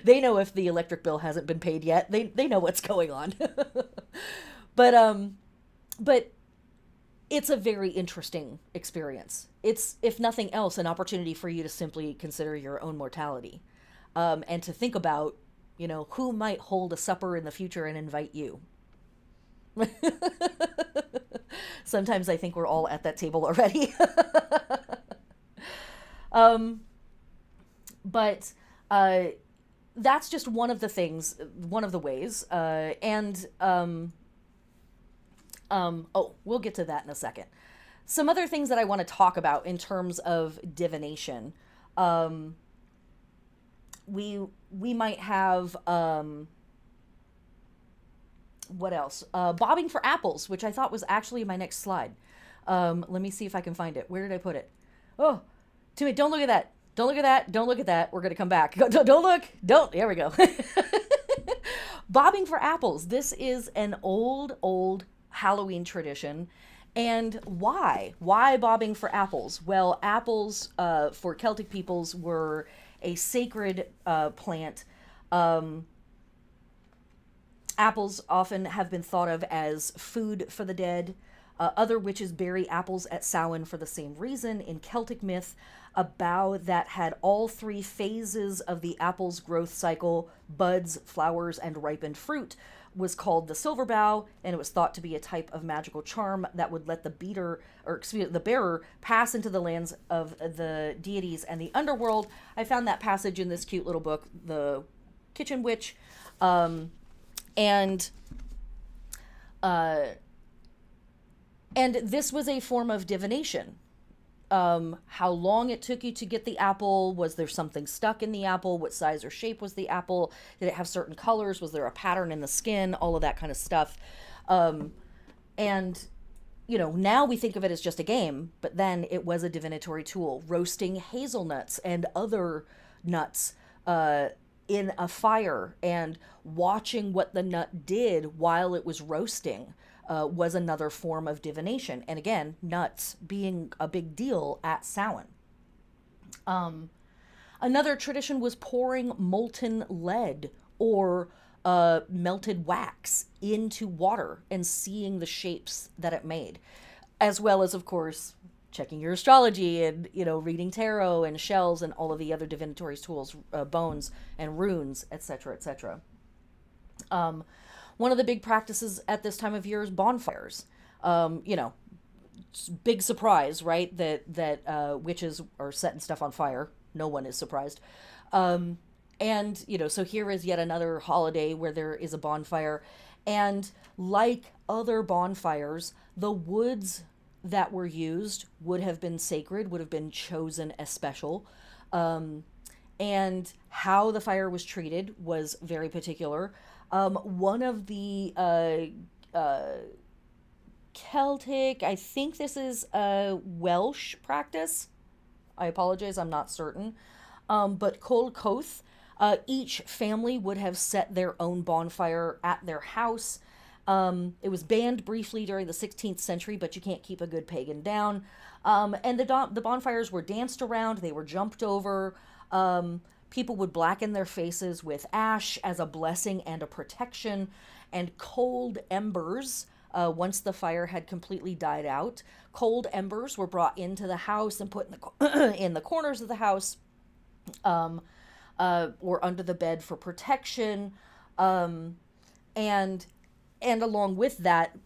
S1: They know if the electric bill hasn't been paid yet. They know what's going on. But it's a very interesting experience. It's, if nothing else, an opportunity for you to simply consider your own mortality, and to think about, who might hold a supper in the future and invite you. Sometimes I think we're all at that table already. But that's just one of the things, one of the ways. We'll get to that in a second. Some other things that I want to talk about in terms of divination. We might have, what else? Bobbing for apples, which I thought was actually my next slide. Let me see if I can find it. Where did I put it? Oh, Timmy, don't look at that. Don't look at that. Don't look at that. We're going to come back. Don't look. Don't. There we go. Bobbing for apples. This is an old Halloween tradition. And why? Why bobbing for apples? Well, apples for Celtic peoples were a sacred plant. Apples often have been thought of as food for the dead. Other witches bury apples at Samhain for the same reason. In Celtic myth, a bough that had all three phases of the apple's growth cycle, buds, flowers, and ripened fruit, was called the silver bough, and it was thought to be a type of magical charm that would let the bearer pass into the lands of the deities and the underworld. I found that passage in this cute little book, The Kitchen Witch, and this was a form of divination. How long it took you to get the apple? Was there something stuck in the apple? What size or shape was the apple? Did it have certain colors? Was there a pattern in the skin? All of that kind of stuff. Now we think of it as just a game, but then it was a divinatory tool. Roasting hazelnuts and other nuts in a fire and watching what the nut did while it was roasting was another form of divination. And again, nuts being a big deal at Samhain. Another tradition was pouring molten lead or melted wax into water and seeing the shapes that it made, as well as, of course, checking your astrology and, reading tarot and shells and all of the other divinatory tools, bones and runes, etc., etc. One of the big practices at this time of year is bonfires. Big surprise, right? That witches are setting stuff on fire. No one is surprised. So here is yet another holiday where there is a bonfire. And like other bonfires, the woods that were used would have been sacred, would have been chosen as special. And how the fire was treated was very particular. One of the Celtic, I think this is a Welsh practice. I apologize, I'm not certain. But Col Coth, each family would have set their own bonfire at their house. It was banned briefly during the 16th century, but you can't keep a good pagan down. And the bonfires were danced around, they were jumped over. People would blacken their faces with ash as a blessing and a protection, and cold embers, once the fire had completely died out, cold embers were brought into the house and put in the corners of the house, or under the bed for protection. And along with that,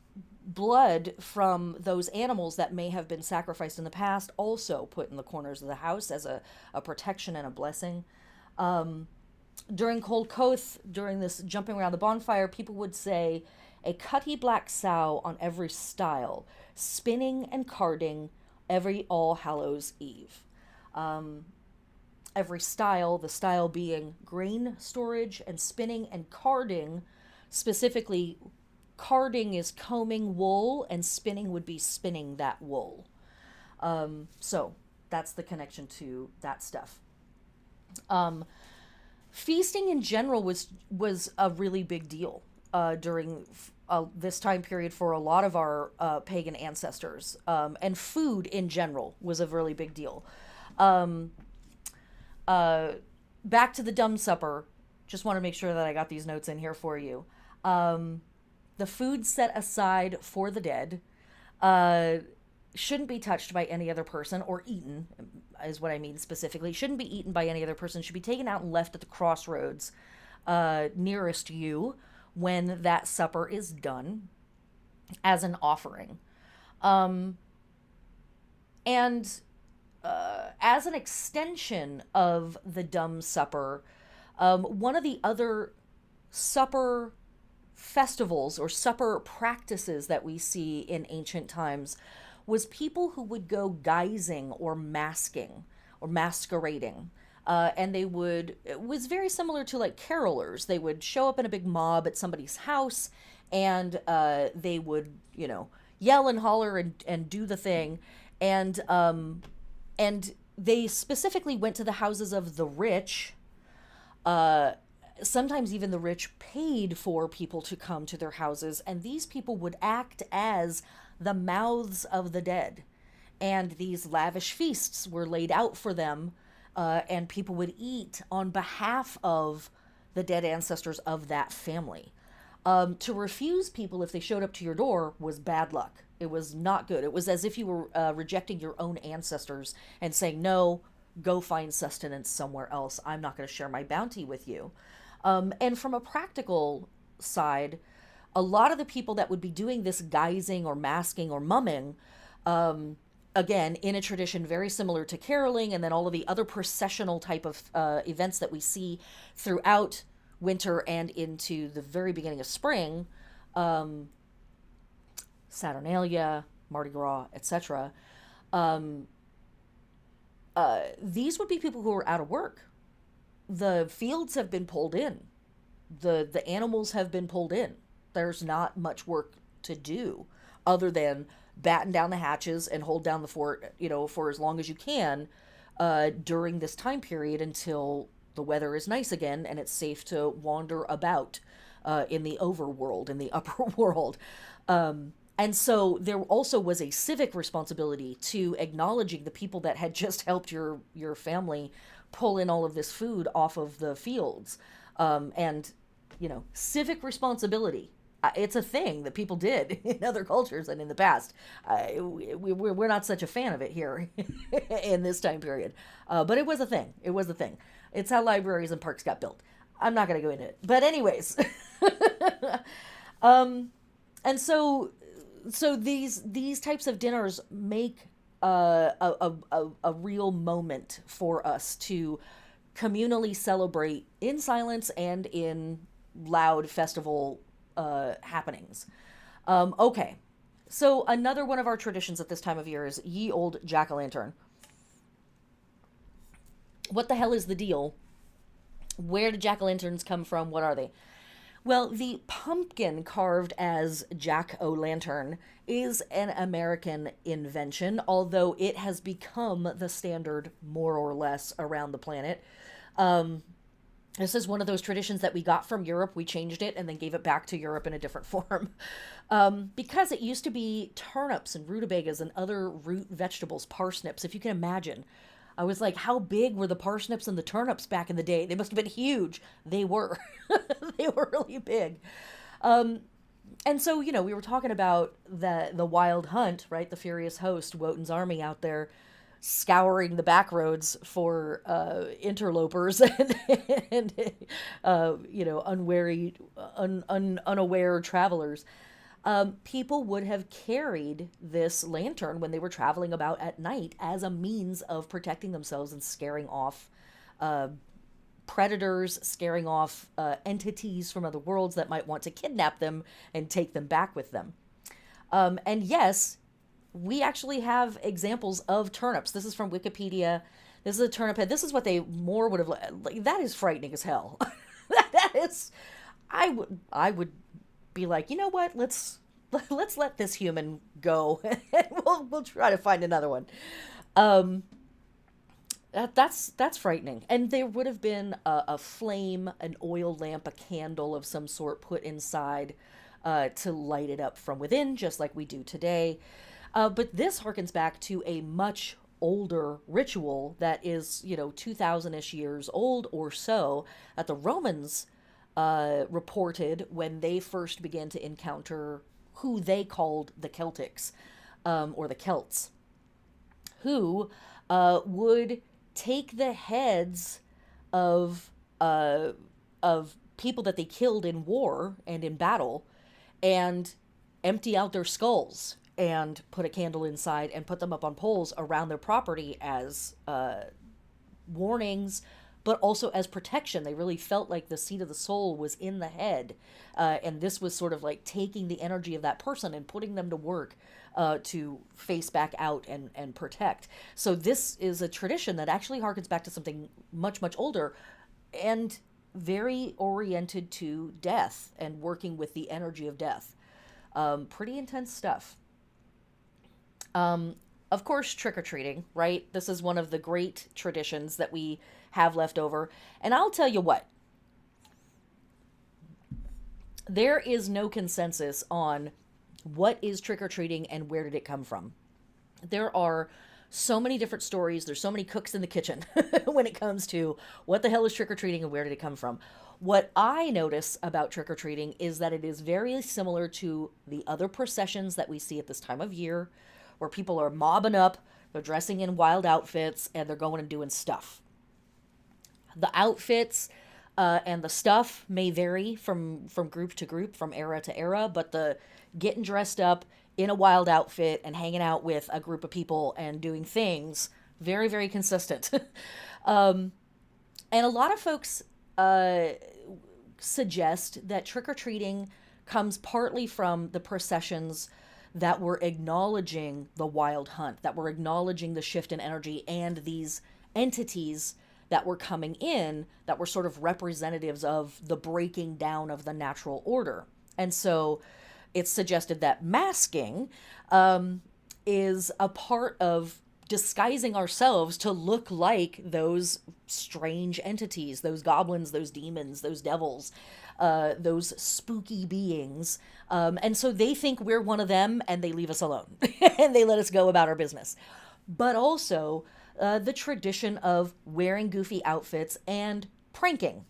S1: blood from those animals that may have been sacrificed in the past also put in the corners of the house as a protection and a blessing. During Cold Coath, during this jumping around the bonfire, people would say, "A cutty black sow on every stile, spinning and carding every All Hallows Eve." Every stile, the stile being grain storage, and spinning and carding, specifically carding is combing wool, and spinning would be spinning that wool. So that's the connection to that stuff. Feasting in general was a really big deal during this time period for a lot of our pagan ancestors. And food in general was a really big deal. Back to the dumb supper, Just want to make sure that I got these notes in here for you. The food set aside for the dead shouldn't be touched by any other person or eaten, is what I mean specifically. Shouldn't be eaten by any other person. Should be taken out and left at the crossroads nearest you when that supper is done as an offering. And as an extension of the dumb supper, one of the other supper festivals or supper practices that we see in ancient times was people who would go guising or masking or masquerading. And they would, it was very similar to like carolers. They would show up in a big mob at somebody's house and they would, you know, yell and holler and do the thing. And they specifically went to the houses of the rich. Sometimes even the rich paid for people to come to their houses, and these people would act as the mouths of the dead. And these lavish feasts were laid out for them, and people would eat on behalf of the dead ancestors of that family. To refuse people if they showed up to your door was bad luck. It was not good. It was as if you were rejecting your own ancestors and saying, no, go find sustenance somewhere else. I'm not going to share my bounty with you. And from a practical side, a lot of the people that would be doing this guising or masking or mumming, again, in a tradition very similar to caroling and then all of the other processional type of events that we see throughout winter and into the very beginning of spring, Saturnalia, Mardi Gras, etc. These would be people who are out of work. The fields have been pulled in. The animals have been pulled in. There's not much work to do other than batten down the hatches and hold down the fort, you know, for as long as you can during this time period until the weather is nice again and it's safe to wander about in the overworld, in the upper world. And so there also was a civic responsibility to acknowledging the people that had just helped your family pull in all of this food off of the fields. And, you know, civic responsibility. It's a thing that people did in other cultures and in the past. We're not such a fan of it here in this time period. But it was a thing. It was a thing. It's how libraries and parks got built. I'm not going to go into it. But anyways. And so these types of dinners make a real moment for us to communally celebrate in silence and in loud festival happenings. Okay, so another one of our traditions at this time of year is ye old jack-o'-lantern. What the hell is the deal? Where did jack-o'-lanterns come from? What are they? Well, the pumpkin carved as jack-o'-lantern is an American invention, although it has become the standard more or less around the planet. This is one of those traditions that we got from Europe. We changed it and then gave it back to Europe in a different form. Because it used to be turnips and rutabagas and other root vegetables, parsnips, if you can imagine. I was like, how big were the parsnips and the turnips back in the day? They must have been huge. They were. They were really big. And so, you know, we were talking about the wild hunt, right? The furious host, Wotan's army out there scouring the back roads for interlopers and you know, unaware travelers. People would have carried this lantern when they were traveling about at night as a means of protecting themselves and scaring off predators, scaring off entities from other worlds that might want to kidnap them and take them back with them. And yes, we actually have examples of turnips. This is from Wikipedia. This is a turnip head. This is what they more would have... Like, that is frightening as hell. That is... I would be like, you know what? Let's let this human go, and we'll try to find another one. That's frightening. And there would have been a flame, an oil lamp, a candle of some sort put inside to light it up from within, just like we do today. But this harkens back to a much older ritual that is, 2,000-ish years old or so, that the Romans reported when they first began to encounter who they called the Celtics, or the Celts, who would take the heads of people that they killed in war and in battle and empty out their skulls and put a candle inside and put them up on poles around their property as warnings, but also as protection. They really felt like the seat of the soul was in the head. And this was sort of like taking the energy of that person and putting them to work to face back out and protect. So this is a tradition that actually harkens back to something much, much older and very oriented to death and working with the energy of death. Pretty intense stuff. Of course, trick-or-treating, right? This is one of the great traditions that we have left over. And I'll tell you what, there is no consensus on what is trick-or-treating and where did it come from. There are so many different stories. There's so many cooks in the kitchen when it comes to what the hell is trick-or-treating and where did it come from. What I notice about trick-or-treating is that it is very similar to the other processions that we see at this time of year, where people are mobbing up, they're dressing in wild outfits, and they're going and doing stuff. The outfits and the stuff may vary from group to group, from era to era, but the getting dressed up in a wild outfit and hanging out with a group of people and doing things, very, very consistent. And a lot of folks suggest that trick-or-treating comes partly from the processions that were acknowledging the wild hunt, that were acknowledging the shift in energy and these entities that were coming in that were sort of representatives of the breaking down of the natural order. And so it's suggested that masking is a part of disguising ourselves to look like those strange entities, those goblins, those demons, those devils, those spooky beings. And so they think we're one of them and they leave us alone and they let us go about our business. But also the tradition of wearing goofy outfits and pranking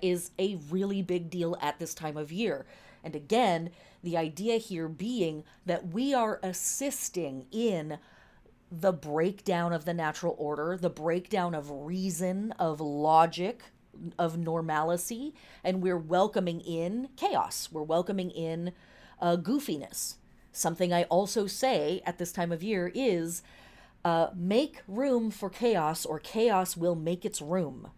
S1: is a really big deal at this time of year. And again, the idea here being that we are assisting in the breakdown of the natural order, the breakdown of reason, of logic, of normalcy, and we're welcoming in chaos. We're welcoming in goofiness. Something I also say at this time of year is make room for chaos, or chaos will make its room.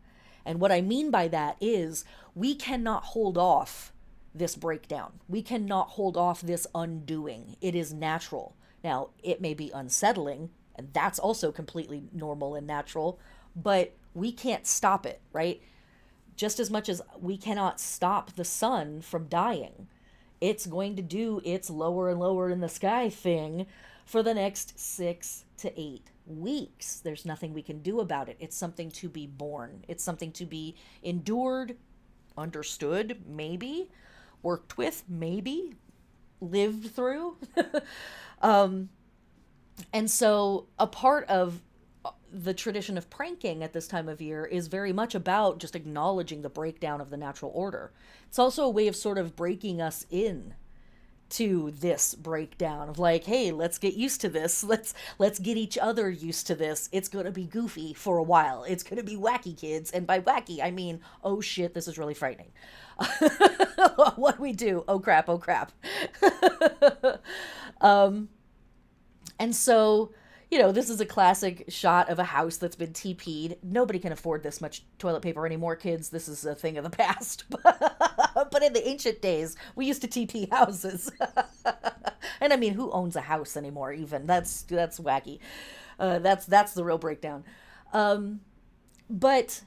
S1: And what I mean by that is we cannot hold off this breakdown. We cannot hold off this undoing. It is natural. Now, it may be unsettling, and that's also completely normal and natural, but we can't stop it, right? Just as much as we cannot stop the sun from dying, it's going to do its lower and lower in the sky thing for the next 6 to 8 weeks. There's nothing we can do about it. It's something to be borne. It's something to be endured, understood, maybe, worked with, maybe, lived through. And so a part of the tradition of pranking at this time of year is very much about just acknowledging the breakdown of the natural order. It's also a way of sort of breaking us in to this breakdown of like, hey, let's get used to this. Let's get each other used to this. It's going to be goofy for a while. It's going to be wacky, kids. And by wacky, I mean, oh shit, this is really frightening. What do we do? Oh crap, oh crap. And so, this is a classic shot of a house that's been TP'd. Nobody can afford this much toilet paper anymore, kids. This is a thing of the past. But in the ancient days, we used to TP houses. And I mean, who owns a house anymore even? That's wacky. That's the real breakdown. But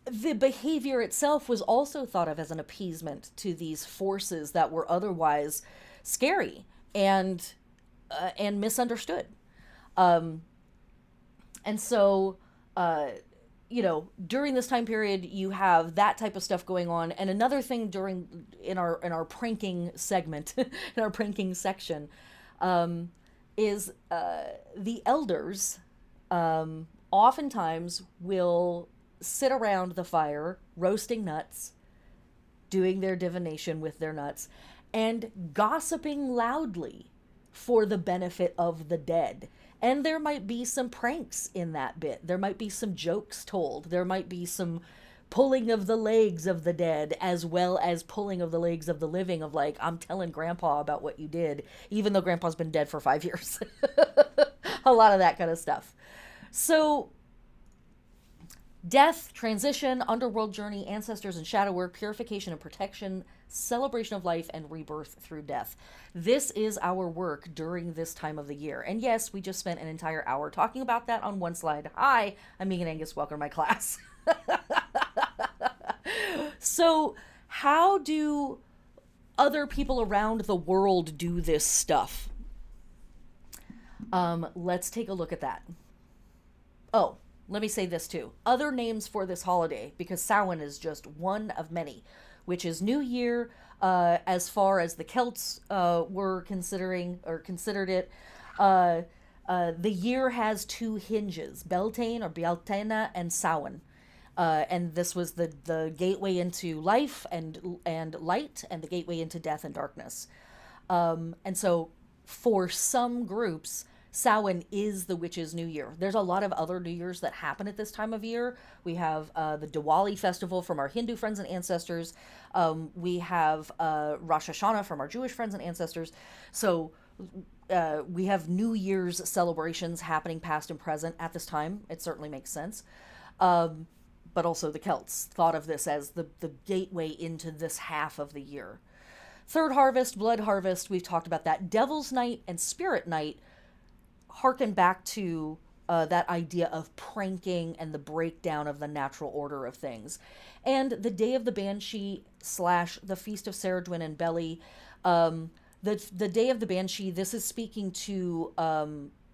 S1: the behavior itself was also thought of as an appeasement to these forces that were otherwise scary and misunderstood. And so, during this time period, you have that type of stuff going on. And another thing in our pranking segment, in our pranking section, is the elders oftentimes will sit around the fire roasting nuts, doing their divination with their nuts, and gossiping loudly for the benefit of the dead. And there might be some pranks in that bit. There might be some jokes told. There might be some pulling of the legs of the dead as well as pulling of the legs of the living, of like, I'm telling grandpa about what you did, even though grandpa's been dead for 5 years. A lot of that kind of stuff. So death, transition, underworld journey, ancestors and shadow work, purification and protection, celebration of life, and rebirth through death. This is our work during this time of the year. And yes, we just spent an entire hour talking about that on one slide. Hi, I'm Megan Angus. Welcome to my class. So, how do other people around the world do this stuff? Let's take a look at that. Oh, let me say this too. Other names for this holiday, because Samhain is just one of many, which is New Year, as far as the Celts were considering or considered it. The year has two hinges, Beltane or Beltane and Samhain. And this was the gateway into life and light, and the gateway into death and darkness. And so for some groups, Samhain is the witches' New Year. There's a lot of other New Years that happen at this time of year. We have the Diwali festival from our Hindu friends and ancestors. We have Rosh Hashanah from our Jewish friends and ancestors. So we have New Year's celebrations happening past and present at this time. It certainly makes sense. But also the Celts thought of this as the gateway into this half of the year. Third harvest, blood harvest, we've talked about that. Devil's Night and Spirit Night harken back to that idea of pranking and the breakdown of the natural order of things. And the Day of the Banshee / the Feast of Saradwin and Beli, the Day of the Banshee, this is speaking to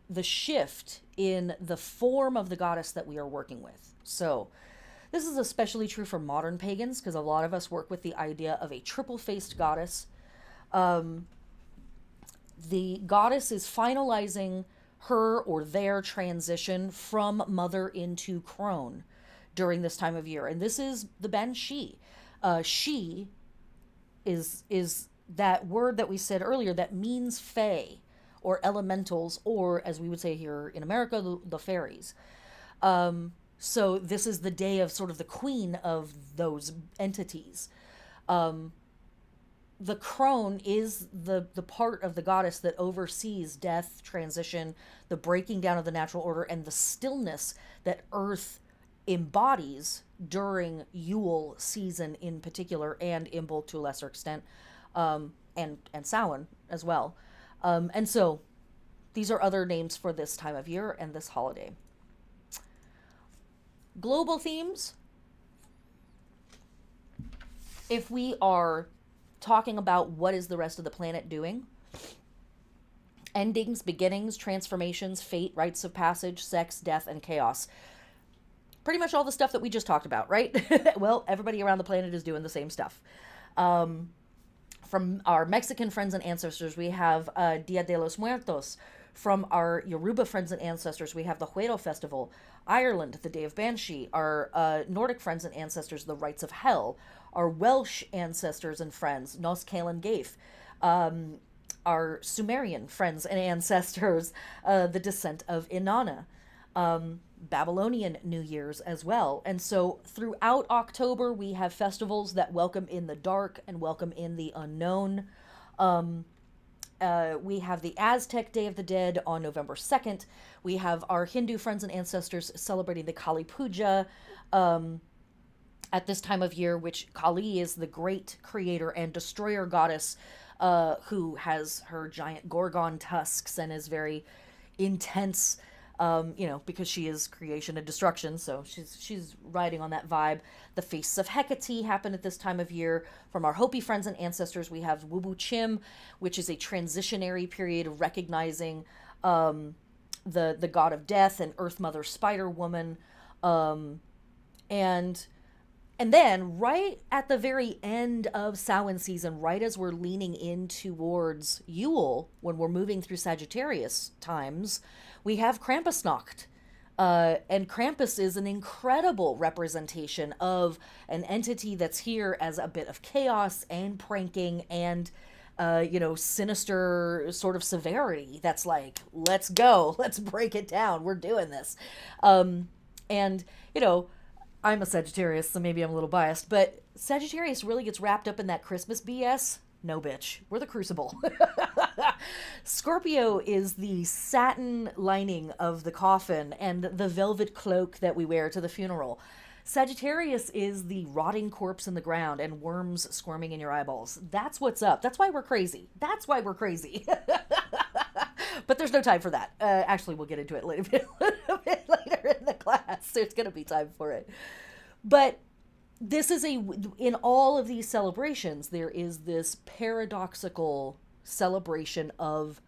S1: the shift in the form of the goddess that we are working with. So this is especially true for modern pagans, because a lot of us work with the idea of a triple-faced goddess. The goddess is finalizing her or their transition from mother into crone during this time of year. And this is the Banshee. She is that word that we said earlier that means fae or elementals, or as we would say here in America, the fairies. So this is the day of sort of the queen of those entities. The crone is the part of the goddess that oversees death, transition, the breaking down of the natural order, and the stillness that Earth embodies during Yule season in particular, and Imbolc to a lesser extent, and Samhain as well. And so these are other names for this time of year and this holiday. Global themes. If we are talking about what is the rest of the planet doing, endings, beginnings, transformations, fate, rites of passage, sex, death, and chaos. Pretty much all the stuff that we just talked about, right? Well, everybody around the planet is doing the same stuff. From our Mexican friends and ancestors, we have Dia de los Muertos. From our Yoruba friends and ancestors, we have the Huero Festival. Ireland, the Day of Banshee. Our Nordic friends and ancestors, the Rites of Hell. Our Welsh ancestors and friends, Nos Caelan Gaith. Our Sumerian friends and ancestors, the Descent of Inanna. Babylonian New Year's as well. And so throughout October, we have festivals that welcome in the dark and welcome in the unknown. We have the Aztec Day of the Dead on November 2nd. We have our Hindu friends and ancestors celebrating the Kali Puja at this time of year, which Kali is the great creator and destroyer goddess who has her giant gorgon tusks and is very intense, because she is creation and destruction, so she's riding on that vibe. The feasts of Hecate happen at this time of year. From our Hopi friends and ancestors, we have Wubu Chim, which is a transitionary period of recognizing the god of death and Earth Mother Spider Woman, and And then, right at the very end of Samhain season, right as we're leaning in towards Yule, when we're moving through Sagittarius times, we have Krampusnacht. And Krampus is an incredible representation of an entity that's here as a bit of chaos and pranking and, sinister sort of severity. That's like, let's go, let's break it down, we're doing this. And, you know, I'm a Sagittarius, so maybe I'm a little biased, but Sagittarius really gets wrapped up in that Christmas BS. No, bitch. We're the crucible. Scorpio is the satin lining of the coffin and the velvet cloak that we wear to the funeral. Sagittarius is the rotting corpse in the ground and worms squirming in your eyeballs. That's what's up. That's why we're crazy. That's why we're crazy. But there's no time for that. Actually, we'll get into it a little bit later in the class. There's going to be time for it. But this is in all of these celebrations, there is this paradoxical celebration of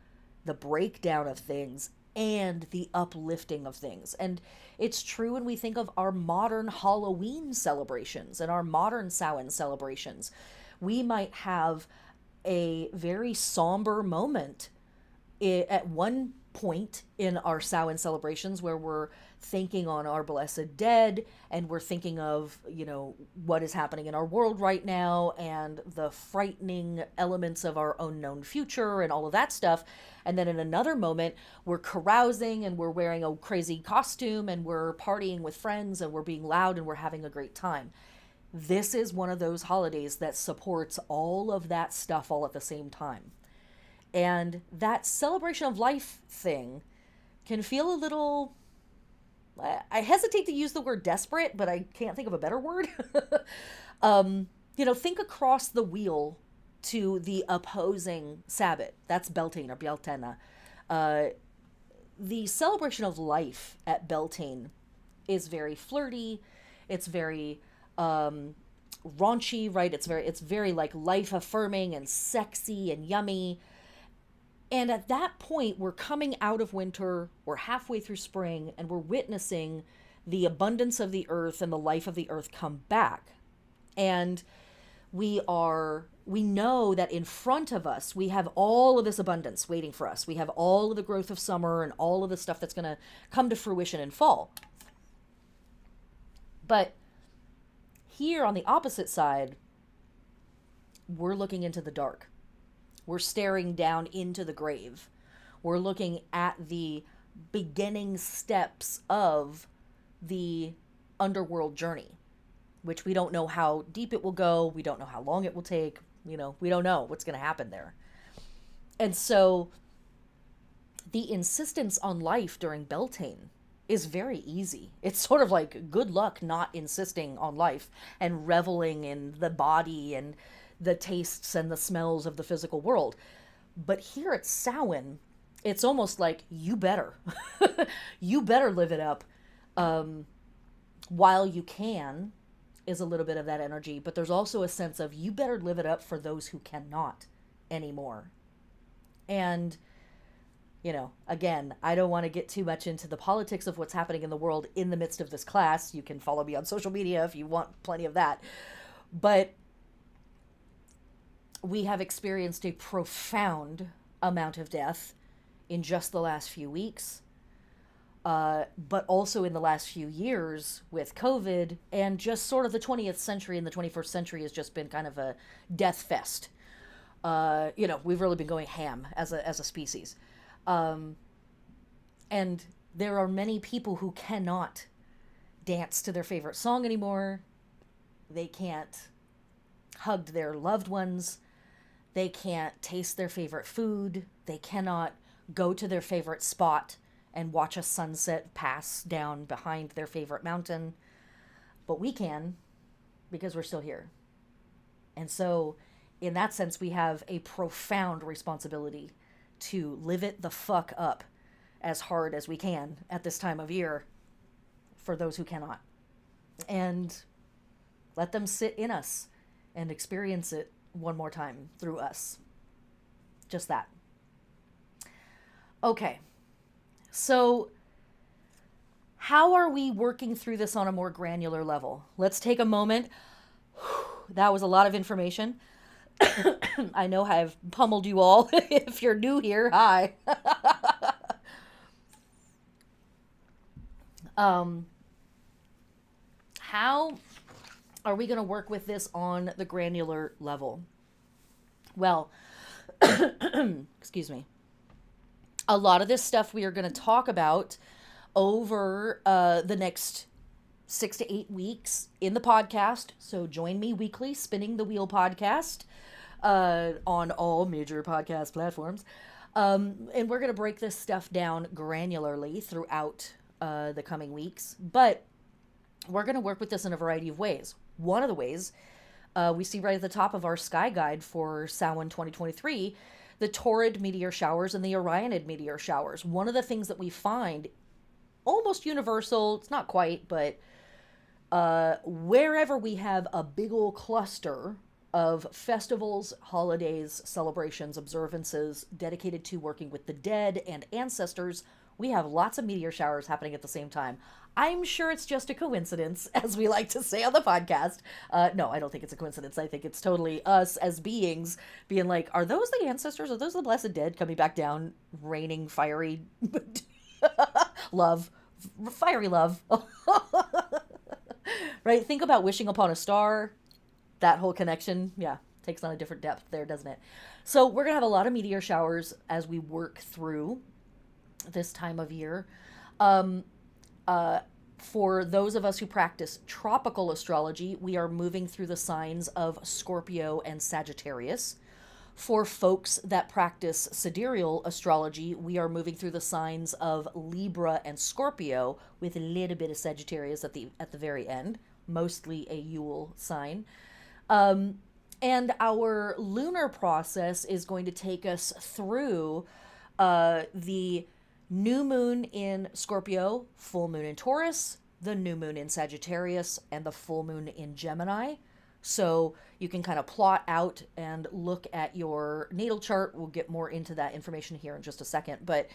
S1: the breakdown of things and the uplifting of things. And it's true when we think of our modern Halloween celebrations and our modern Samhain celebrations. We might have a very somber moment at one point in our Samhain celebrations where we're thinking on our blessed dead and we're thinking of, what is happening in our world right now and the frightening elements of our unknown future and all of that stuff. And then in another moment, we're carousing and we're wearing a crazy costume and we're partying with friends and we're being loud and we're having a great time. This is one of those holidays that supports all of that stuff all at the same time. And that celebration of life thing can feel a little, I hesitate to use the word desperate, but I can't think of a better word. Think across the wheel to the opposing Sabbat. That's Beltane or Beltana. The celebration of life at Beltane is very flirty. It's very raunchy, right? It's very like life affirming and sexy and yummy. And at that point, we're coming out of winter, we're halfway through spring, and we're witnessing the abundance of the earth and the life of the earth come back. And we know that in front of us, we have all of this abundance waiting for us. We have all of the growth of summer and all of the stuff that's going to come to fruition in fall. But here on the opposite side, we're looking into the dark. We're staring down into the grave. We're looking at the beginning steps of the Underworld Journey, which we don't know how deep it will go. We don't know how long it will take. We don't know what's going to happen there. And so the insistence on life during Beltane is very easy. It's sort of like good luck not insisting on life and reveling in the body and the tastes and the smells of the physical world. But here at Samhain, it's almost like you better live it up while you can, is a little bit of that energy. But there's also a sense of you better live it up for those who cannot anymore. And again, I don't want to get too much into the politics of what's happening in the world in the midst of this class. You can follow me on social media if you want plenty of that. But we have experienced a profound amount of death in just the last few weeks, but also in the last few years with COVID, and just sort of the 20th century and the 21st century has just been kind of a death fest. We've really been going ham as a species. And there are many people who cannot dance to their favorite song anymore. They can't hug their loved ones. They can't taste their favorite food. They cannot go to their favorite spot and watch a sunset pass down behind their favorite mountain. But we can, because we're still here. And so, in that sense, we have a profound responsibility to live it the fuck up as hard as we can at this time of year for those who cannot. And let them sit in us and experience it one more time through us. Just that. Okay. So How are we working through this on a more granular level? Let's take a moment. That was a lot of information. I know I've pummeled you all. If you're new here, hi. How are we going to work with this on the granular level? Well, excuse me. A lot of this stuff we are going to talk about over the next 6 to 8 weeks in the podcast. So join me weekly, Spinning the Wheel podcast, on all major podcast platforms. And we're going to break this stuff down granularly throughout the coming weeks. But we're going to work with this in a variety of ways. One of the ways we see right at the top of our sky guide for Samhain 2023, the Taurid meteor showers and the Orionid meteor showers. One of the things that we find almost universal, it's not quite, but wherever we have a big old cluster of festivals, holidays, celebrations, observances dedicated to working with the dead and ancestors, we have lots of meteor showers happening at the same time. I'm sure it's just a coincidence, as we like to say on the podcast. No, I don't think it's a coincidence. I think it's totally us as beings being like, are those the ancestors? Are those the blessed dead coming back down, raining fiery love, fiery love? Right? Think about wishing upon a star. That whole connection, yeah, takes on a different depth there, doesn't it? So we're going to have a lot of meteor showers as we work through this time of year. For those of us who practice tropical astrology, we are moving through the signs of Scorpio and Sagittarius. For folks that practice sidereal astrology, we are moving through the signs of Libra and Scorpio with a little bit of Sagittarius at the very end, mostly a Yule sign. And our lunar process is going to take us through the new moon in Scorpio, full moon in Taurus, the new moon in Sagittarius, and the full moon in Gemini. So you can kind of plot out and look at your natal chart. We'll get more into that information here in just a second. But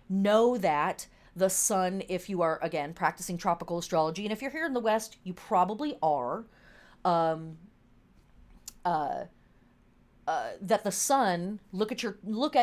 S1: know that the sun, if you are, again, practicing tropical astrology, and if you're here in the West, you probably are, that the sun, look at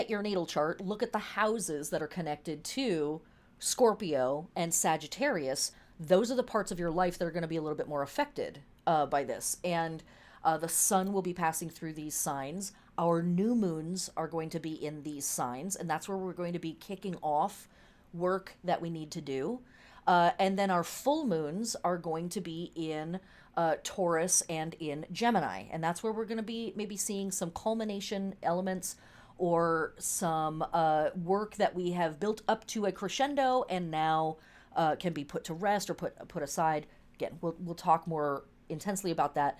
S1: your natal chart, look at the houses that are connected to Scorpio and Sagittarius. Those are the parts of your life that are going to be a little bit more affected by this. And the sun will be passing through these signs. Our new moons are going to be in these signs, and that's where we're going to be kicking off work that we need to do. And then our full moons are going to be in Taurus and in Gemini. And that's where we're going to be maybe seeing some culmination elements or some work that we have built up to a crescendo and now can be put to rest or put aside. Again, we'll talk more intensely about that.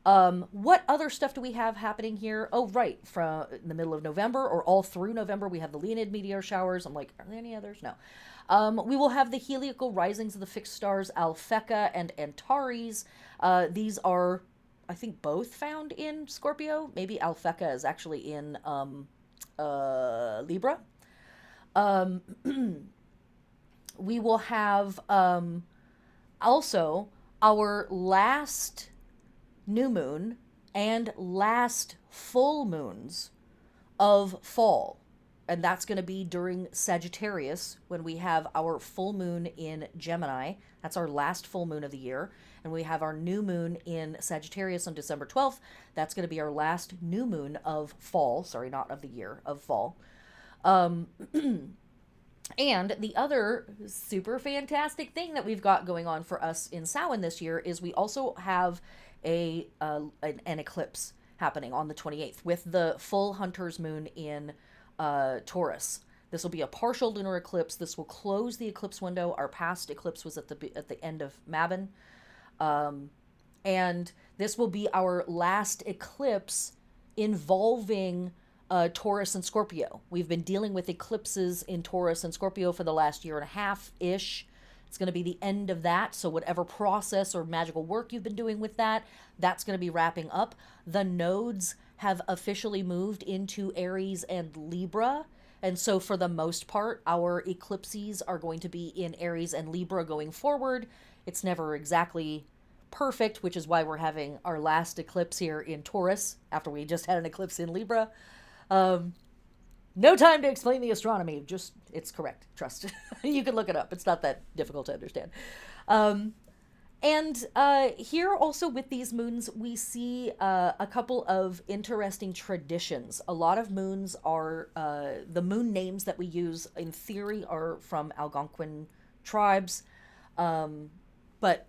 S1: What other stuff do we have happening here? Oh, right. From the middle of November or all through November, we have the Leonid meteor showers. I'm like, are there any others? No. We will have the heliacal risings of the fixed stars Alphecca and Antares. These are, I think, both found in Scorpio. Maybe Alphecca is actually in Libra. We will have also our last new moon and last full moons of fall. And that's going to be during Sagittarius when we have our full moon in Gemini. That's our last full moon of the year. And we have our new moon in Sagittarius on December 12th. That's going to be our last new moon of fall. Sorry, not of the year, of fall. And the other super fantastic thing that we've got going on for us in Samhain this year is we also have an eclipse happening on the 28th with the full hunter's moon in Taurus. This will be a partial lunar eclipse. This will close the eclipse window. Our past eclipse was at the end of Mabon. And this will be our last eclipse involving Taurus and Scorpio. We've been dealing with eclipses in Taurus and Scorpio for the last year and a half-ish. It's going to be the end of that. So whatever process or magical work you've been doing with that, that's going to be wrapping up. The nodes have officially moved into Aries and Libra. And so for the most part, our eclipses are going to be in Aries and Libra going forward. It's never exactly perfect, which is why we're having our last eclipse here in Taurus after we just had an eclipse in Libra. No time to explain the astronomy. Just, it's correct. Trust. You can look it up. It's not that difficult to understand. And here also with these moons, we see a couple of interesting traditions. A lot of moons are, the moon names that we use in theory are from Algonquin tribes. But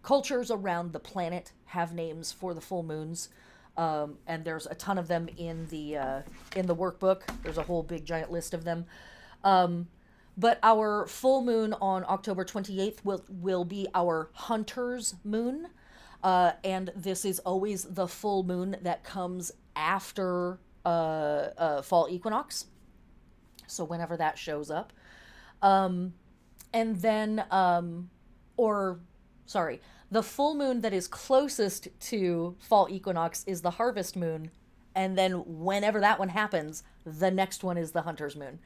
S1: cultures around the planet have names for the full moons. And there's a ton of them in the workbook. There's a whole big giant list of them. But our full moon on October 28th will be our hunter's moon. And this is always the full moon that comes after fall equinox. So whenever that shows up. And then, the full moon that is closest to fall equinox is the harvest moon. And then whenever that one happens, the next one is the hunter's moon.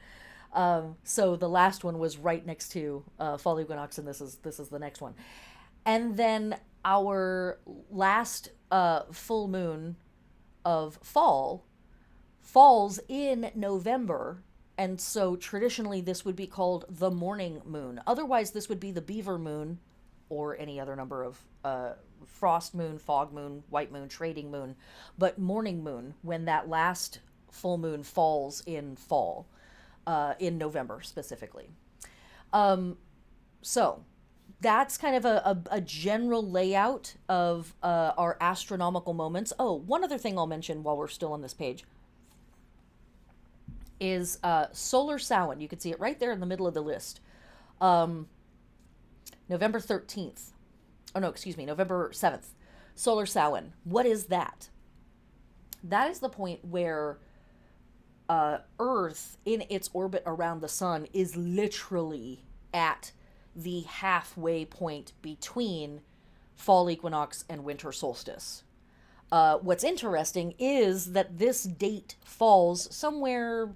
S1: So the last one was right next to fall equinox, and this is the next one. And then our last full moon of fall falls in November, and so traditionally this would be called the morning moon. Otherwise, this would be the beaver moon, or any other number of frost moon, fog moon, white moon, trading moon, but morning moon when that last full moon falls in fall. In November specifically. So that's kind of a general layout of our astronomical moments. Oh, one other thing I'll mention while we're still on this page is solar Samhain. You can see it right there in the middle of the list. November 13th. Oh, no, excuse me, November 7th. Solar Samhain. What is that? That is the point where Earth in its orbit around the sun is literally at the halfway point between fall equinox and winter solstice. What's interesting is that this date falls somewhere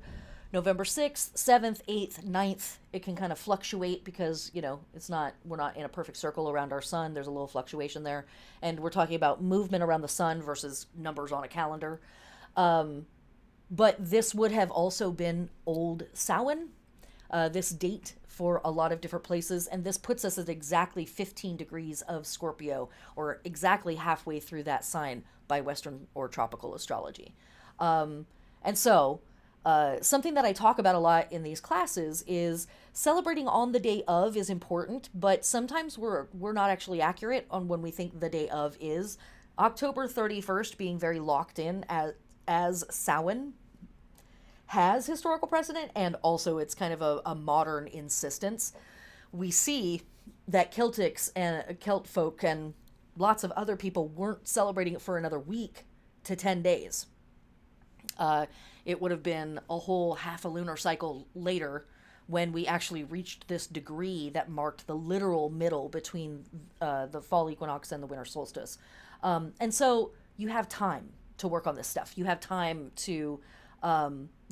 S1: November 6th, 7th, 8th, 9th. It can kind of fluctuate because, we're not in a perfect circle around our sun. There's a little fluctuation there. And we're talking about movement around the sun versus numbers on a calendar. But this would have also been old Samhain, this date for a lot of different places. And this puts us at exactly 15 degrees of Scorpio, or exactly halfway through that sign by Western or tropical astrology. And so something that I talk about a lot in these classes is celebrating on the day of is important, but sometimes we're not actually accurate on when we think the day of is. October 31st being very locked in as Samhain has historical precedent, and also it's kind of a modern insistence. We see that Celtics and Celt folk and lots of other people weren't celebrating it for another week to 10 days. It would have been a whole half a lunar cycle later when we actually reached this degree that marked the literal middle between the fall equinox and the winter solstice. And so you have time to work on this stuff. You have time to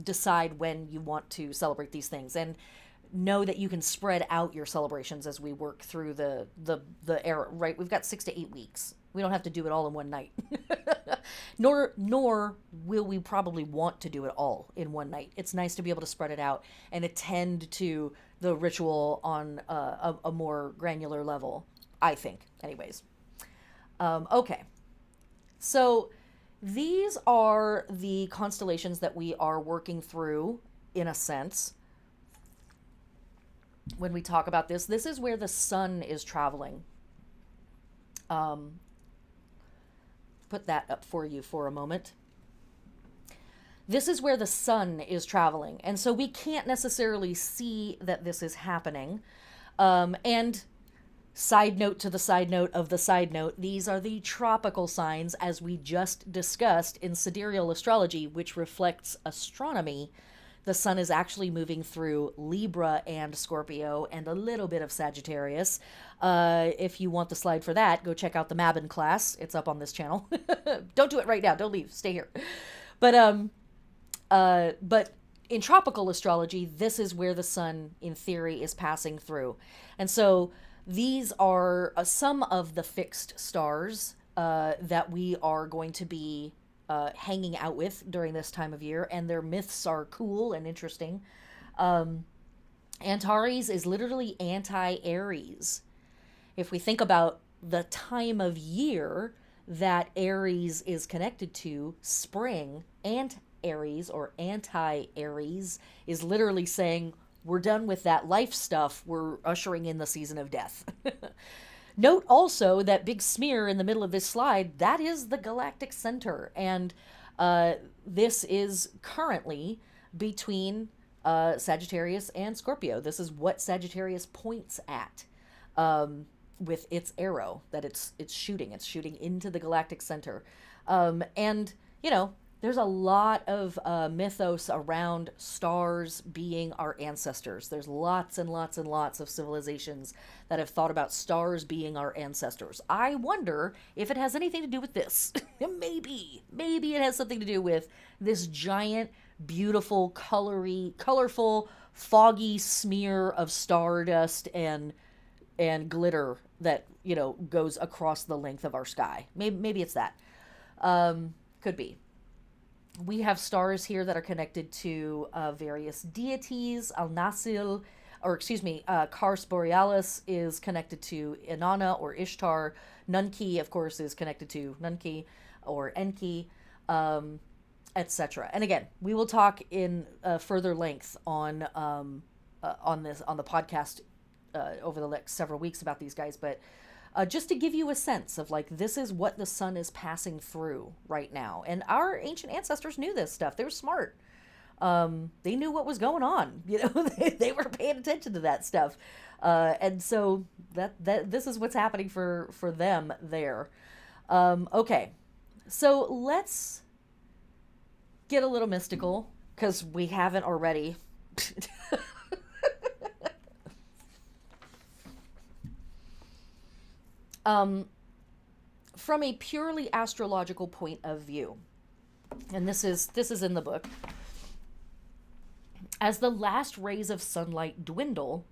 S1: decide when you want to celebrate these things, and know that you can spread out your celebrations as we work through the era, right? We've got 6 to 8 weeks. We don't have to do it all in one night. Nor will we probably want to do it all in one night. It's nice to be able to spread it out and attend to the ritual on a more granular level, I think, anyways. Okay. So these are the constellations that we are working through, in a sense. When we talk about this is where the sun is traveling. Put that up for you for a moment. This is where the sun is traveling, and so we can't necessarily see that this is happening. And side note to the side note of the side note, these are the tropical signs, as we just discussed in sidereal astrology, which reflects astronomy. The sun is actually moving through Libra and Scorpio and a little bit of Sagittarius. If you want the slide for that, go check out the Mabin class. It's up on this channel. Don't do it right now. Don't leave. Stay here. But in tropical astrology, this is where the sun, in theory, is passing through. And so these are some of the fixed stars that we are going to be hanging out with during this time of year, and their myths are cool and interesting. Antares is literally anti-Aries. If we think about the time of year that Aries is connected to, spring, and Aries or anti-Aries is literally saying, we're done with that life stuff, we're ushering in the season of death. Note also that big smear in the middle of this slide, that is the galactic center. And this is currently between Sagittarius and Scorpio. This is what Sagittarius points at with its arrow that it's shooting. It's shooting into the galactic center. And, you know, there's a lot of mythos around stars being our ancestors. There's lots and lots and lots of civilizations that have thought about stars being our ancestors. I wonder if it has anything to do with this. Maybe it has something to do with this giant, beautiful, colorful, foggy smear of stardust and glitter that, you know, goes across the length of our sky. Maybe it's that. Could be. We have stars here that are connected to various deities. Cars Borealis is connected to Inanna or Ishtar. Nunki, of course, is connected to Nunki or Enki, etc. And again, we will talk in further length on the podcast over the next several weeks about these guys, but just to give you a sense of like, this is what the sun is passing through right now. And our ancient ancestors knew this stuff. They were smart. They knew what was going on. You know, they were paying attention to that stuff. And so that this is what's happening for them there. Okay. So let's get a little mystical, because we haven't already. From a purely astrological point of view, and this is in the book, as the last rays of sunlight dwindle,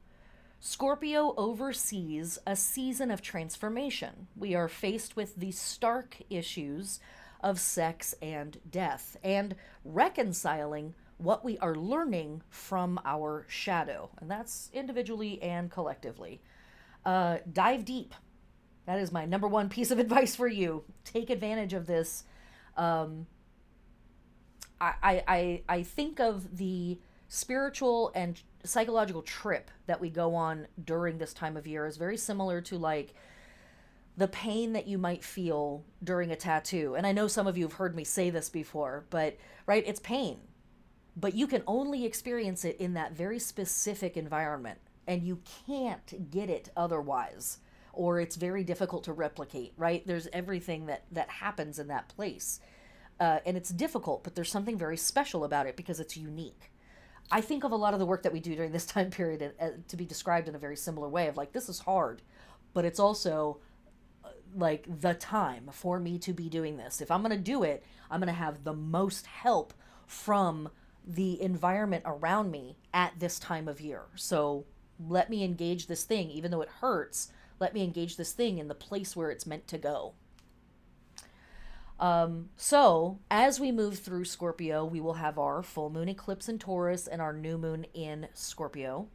S1: Scorpio oversees a season of transformation. We are faced with the stark issues of sex and death, and reconciling what we are learning from our shadow, and that's individually and collectively. Dive deep. That is my number one piece of advice for you. Take advantage of this. I think of the spiritual and psychological trip that we go on during this time of year as very similar to like the pain that you might feel during a tattoo. And I know some of you have heard me say this before, but right, it's pain. But you can only experience it in that very specific environment, and you can't get it otherwise. Or it's very difficult to replicate, right? There's everything that happens in that place. And it's difficult, but there's something very special about it because it's unique. I think of a lot of the work that we do during this time period to be described in a very similar way of like, this is hard, but it's also like the time for me to be doing this. If I'm going to do it, I'm going to have the most help from the environment around me at this time of year. So let me engage this thing, even though it hurts. Let me engage this thing in the place where it's meant to go. So as we move through Scorpio, we will have our full moon eclipse in Taurus and our new moon in Scorpio.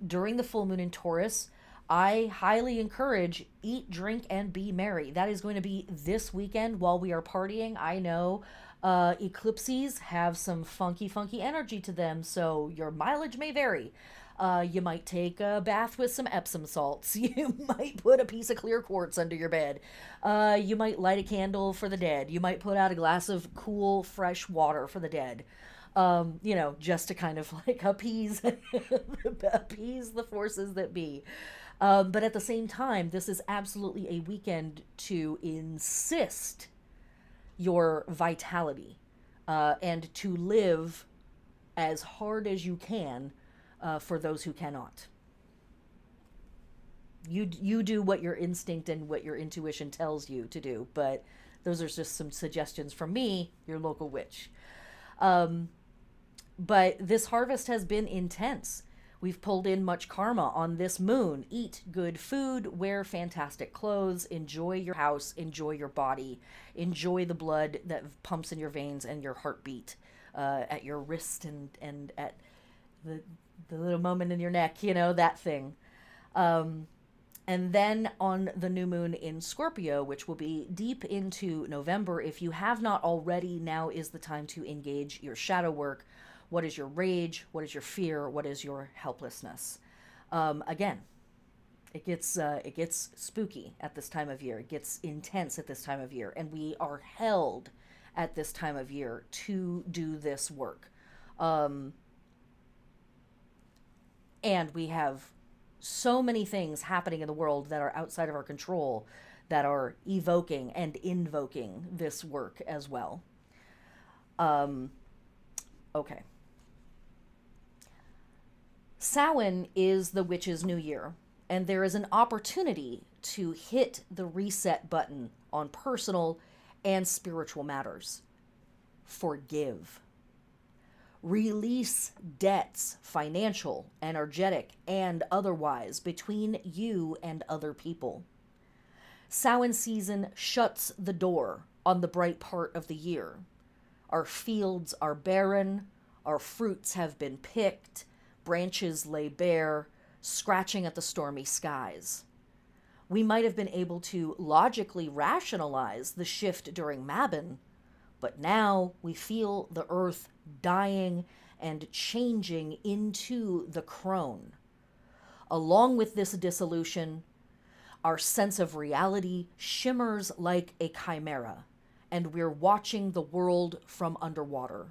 S1: During the full moon in Taurus, I highly encourage eat, drink, and be merry. That is going to be this weekend while we are partying. I know eclipses have some funky energy to them, so your mileage may vary. You might take a bath with some Epsom salts. You might put a piece of clear quartz under your bed. You might light a candle for the dead. You might put out a glass of cool, fresh water for the dead. You know, just to kind of like appease the forces that be. But at the same time, this is absolutely a weekend to insist your vitality and to live as hard as you can for those who cannot. You do what your instinct and what your intuition tells you to do, but those are just some suggestions from me, your local witch. But this harvest has been intense. We've pulled in much karma on this moon. Eat good food, wear fantastic clothes, enjoy your house, enjoy your body, enjoy the blood that pumps in your veins and your heartbeat at your wrist and at the little moment in your neck, you know, that thing. And then on the new moon in Scorpio, which will be deep into November, if you have not already, now is the time to engage your shadow work. What is your rage? What is your fear? What is your helplessness? Again, it gets spooky at this time of year. It gets intense at this time of year, and we are held at this time of year to do this work. And we have so many things happening in the world that are outside of our control that are evoking and invoking this work as well. Okay. Samhain is the witch's new year, and there is an opportunity to hit the reset button on personal and spiritual matters. Forgive. Release debts, financial, energetic, and otherwise, between you and other people. Samhain season shuts the door on the bright part of the year. Our fields are barren, our fruits have been picked, branches lay bare, scratching at the stormy skies. We might have been able to logically rationalize the shift during Mabon, but now we feel the earth dying and changing into the crone. Along with this dissolution, our sense of reality shimmers like a chimera, and we're watching the world from underwater.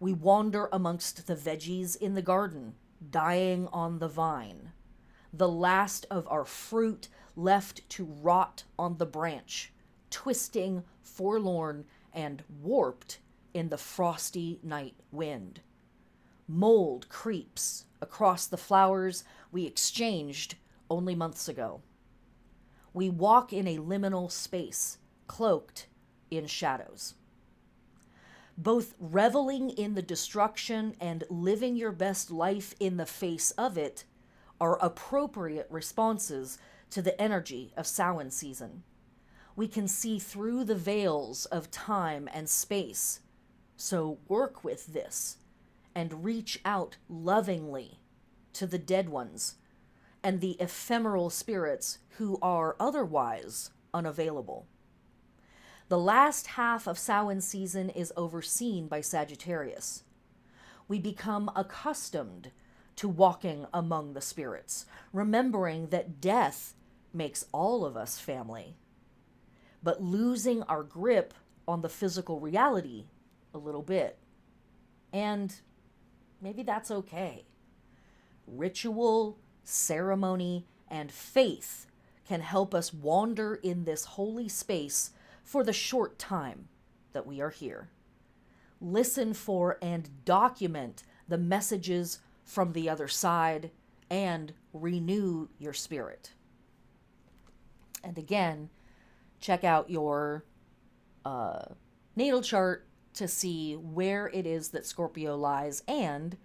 S1: We wander amongst the veggies in the garden, dying on the vine, the last of our fruit left to rot on the branch, twisting, forlorn, and warped in the frosty night wind. Mold creeps across the flowers we exchanged only months ago. We walk in a liminal space, cloaked in shadows. Both reveling in the destruction and living your best life in the face of it are appropriate responses to the energy of Samhain season. We can see through the veils of time and space, so work with this and reach out lovingly to the dead ones and the ephemeral spirits who are otherwise unavailable. The last half of Samhain season is overseen by Sagittarius. We become accustomed to walking among the spirits, remembering that death makes all of us family, but losing our grip on the physical reality a little bit. And maybe that's okay. Ritual, ceremony, and faith can help us wander in this holy space for the short time that we are here. Listen for and document the messages from the other side and renew your spirit. And again, check out your natal chart to see where it is that Scorpio lies and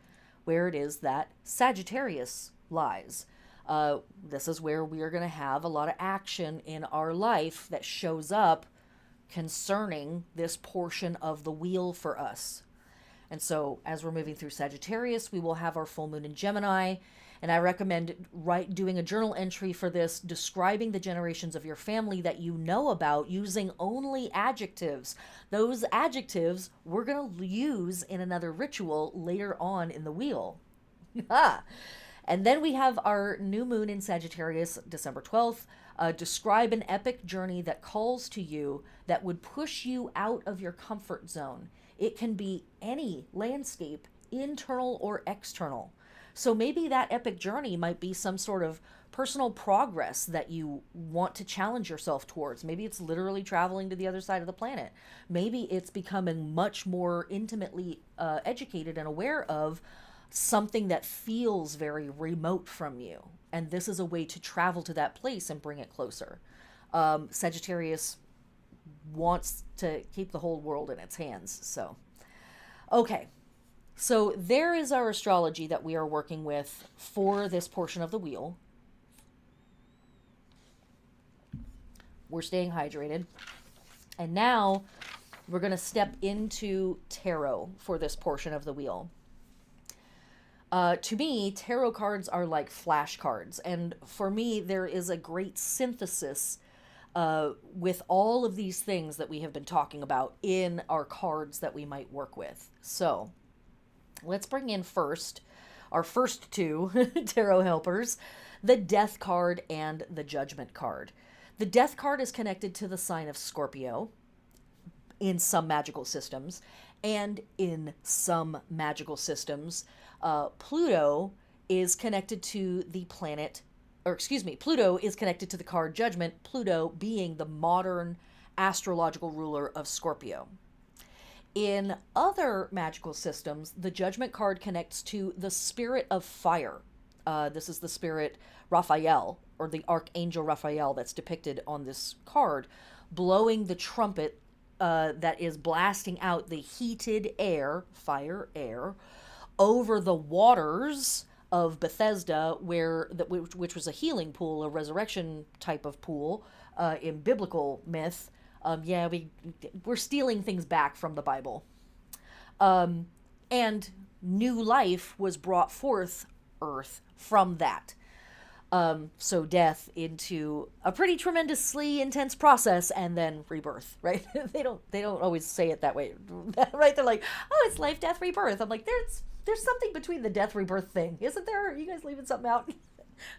S1: where it is that Sagittarius lies. This is where we are going to have a lot of action in our life that shows up concerning this portion of the wheel for us. And so as we're moving through Sagittarius, we will have our full moon in Gemini. And I recommend doing a journal entry for this, describing the generations of your family that you know about using only adjectives. Those adjectives we're going to use in another ritual later on in the wheel. And then we have our new moon in Sagittarius, December 12th. Describe an epic journey that calls to you, that would push you out of your comfort zone. It can be any landscape, internal or external. So maybe that epic journey might be some sort of personal progress that you want to challenge yourself towards. Maybe it's literally traveling to the other side of the planet. Maybe it's becoming much more intimately educated and aware of something that feels very remote from you. And this is a way to travel to that place and bring it closer. Sagittarius wants to keep the whole world in its hands. So, okay. So there is our astrology that we are working with for this portion of the wheel. We're staying hydrated. And now we're going to step into tarot for this portion of the wheel. To me, tarot cards are like flashcards. And for me, there is a great synthesis with all of these things that we have been talking about in our cards that we might work with. So let's bring in first our first two tarot helpers, the Death card and the Judgment card. The Death card is connected to the sign of Scorpio in some magical systems, and in some magical systems, Pluto is connected to the planet, or excuse me, Pluto is connected to the card Judgment, Pluto being the modern astrological ruler of Scorpio. In other magical systems, the Judgment card connects to the spirit of fire. This is the spirit Raphael, or the Archangel Raphael that's depicted on this card, blowing the trumpet that is blasting out the heated air, fire air, over the waters of Bethesda, which was a healing pool, a resurrection type of pool in biblical myth. We're stealing things back from the Bible. And new life was brought forth earth from that. So death into a pretty tremendously intense process, and then rebirth, right? They don't always say it that way, right? They're like, oh, it's life, death, rebirth. I'm like, there's something between the death rebirth thing, isn't there? Are you guys leaving something out?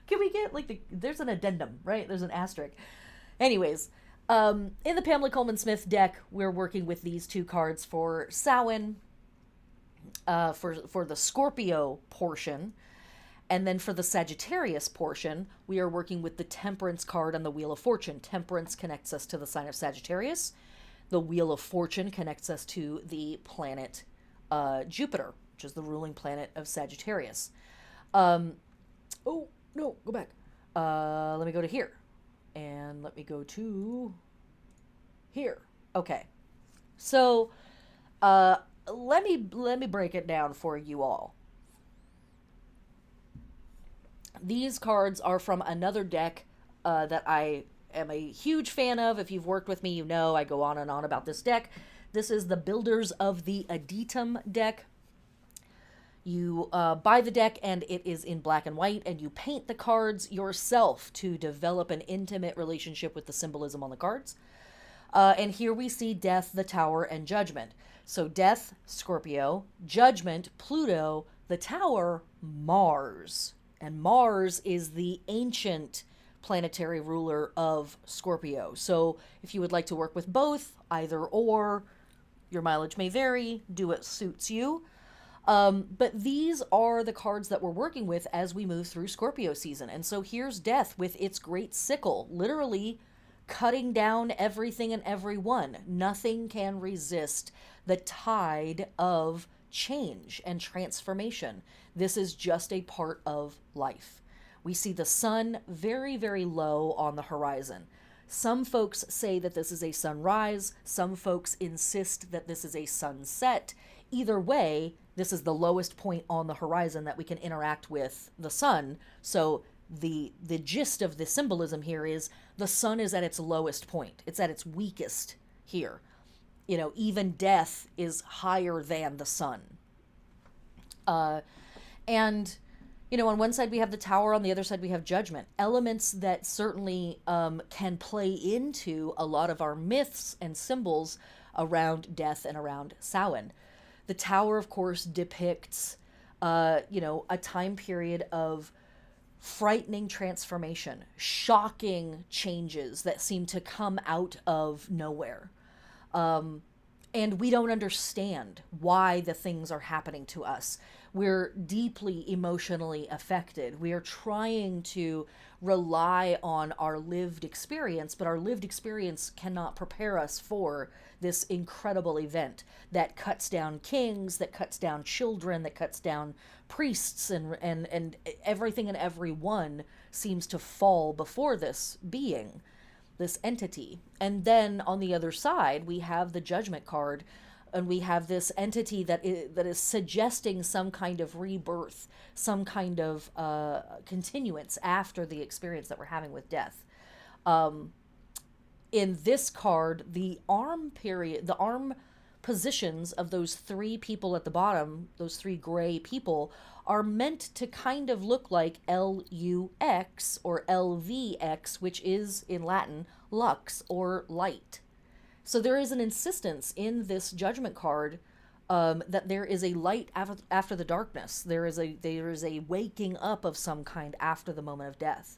S1: Can we get there's an addendum, right? There's an asterisk. Anyways, in the Pamela Coleman Smith deck, we're working with these two cards for Samhain, for the Scorpio portion. And then for the Sagittarius portion, we are working with the Temperance card on the Wheel of Fortune. Temperance connects us to the sign of Sagittarius. The Wheel of Fortune connects us to the planet Jupiter, which is the ruling planet of Sagittarius. Oh, no, go back. Let me go to here. And let me go to here. Okay. So let me break it down for you all. These cards are from another deck that I am a huge fan of. If you've worked with me, you know I go on and on about this deck. This is the Builders of the Adytum deck. You buy the deck, and it is in black and white, and you paint the cards yourself to develop an intimate relationship with the symbolism on the cards. And here we see Death, the Tower, and Judgment. So Death, Scorpio, Judgment, Pluto, the Tower, Mars. And Mars is the ancient planetary ruler of Scorpio. So if you would like to work with both, either or, your mileage may vary, do what suits you. But these are the cards that we're working with as we move through Scorpio season. And so here's Death with its great sickle, literally cutting down everything and everyone. Nothing can resist the tide of change and transformation. This is just a part of life. We see the sun very, very low on the horizon. Some folks say that this is a sunrise. Some folks insist that this is a sunset. Either way, this is the lowest point on the horizon that we can interact with the sun. So the gist of the symbolism here is the sun is at its lowest point. It's at its weakest here. You know, even death is higher than the sun. And, you know, on one side we have the Tower, on the other side we have Judgment. Elements that certainly can play into a lot of our myths and symbols around death and around Samhain. The Tower, of course, depicts, a time period of frightening transformation, shocking changes that seem to come out of nowhere. And we don't understand why the things are happening to us. We're deeply emotionally affected. We are trying to rely on our lived experience, but our lived experience cannot prepare us for this incredible event that cuts down kings, that cuts down children, that cuts down priests, and everything and everyone seems to fall before this being, this entity. And then on the other side, we have the Judgment card, And we have this entity that is suggesting some kind of rebirth, some kind of continuance after the experience that we're having with death. In this card, the arm positions of those three people at the bottom, those three gray people, are meant to kind of look like LUX or LVX, which is in Latin lux or light. So there is an insistence in this judgment card that there is a light after the darkness. There is a waking up of some kind after the moment of death.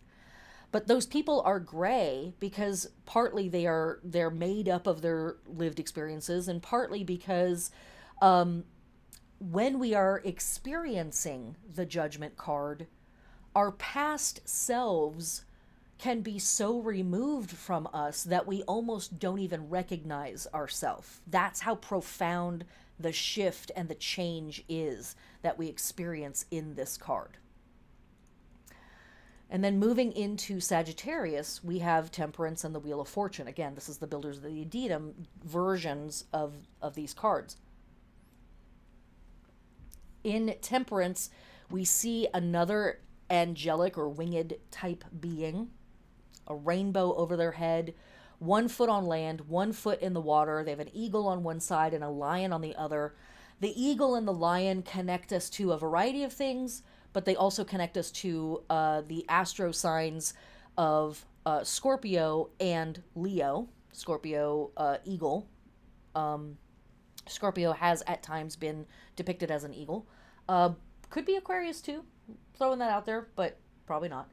S1: But those people are gray because partly they're made up of their lived experiences, and partly because when we are experiencing the judgment card, our past selves can be so removed from us that we almost don't even recognize ourselves. That's how profound the shift and the change is that we experience in this card. And then moving into Sagittarius, we have Temperance and the Wheel of Fortune. Again, this is the Builders of the Adetum versions of these cards. In Temperance, we see another angelic or winged type being, a rainbow over their head, 1 foot on land, 1 foot in the water. They have an eagle on one side and a lion on the other. The eagle and the lion connect us to a variety of things, but they also connect us to the astro signs of Scorpio and Leo. Scorpio, eagle. Scorpio has at times been depicted as an eagle. Could be Aquarius too. Throwing that out there, but probably not.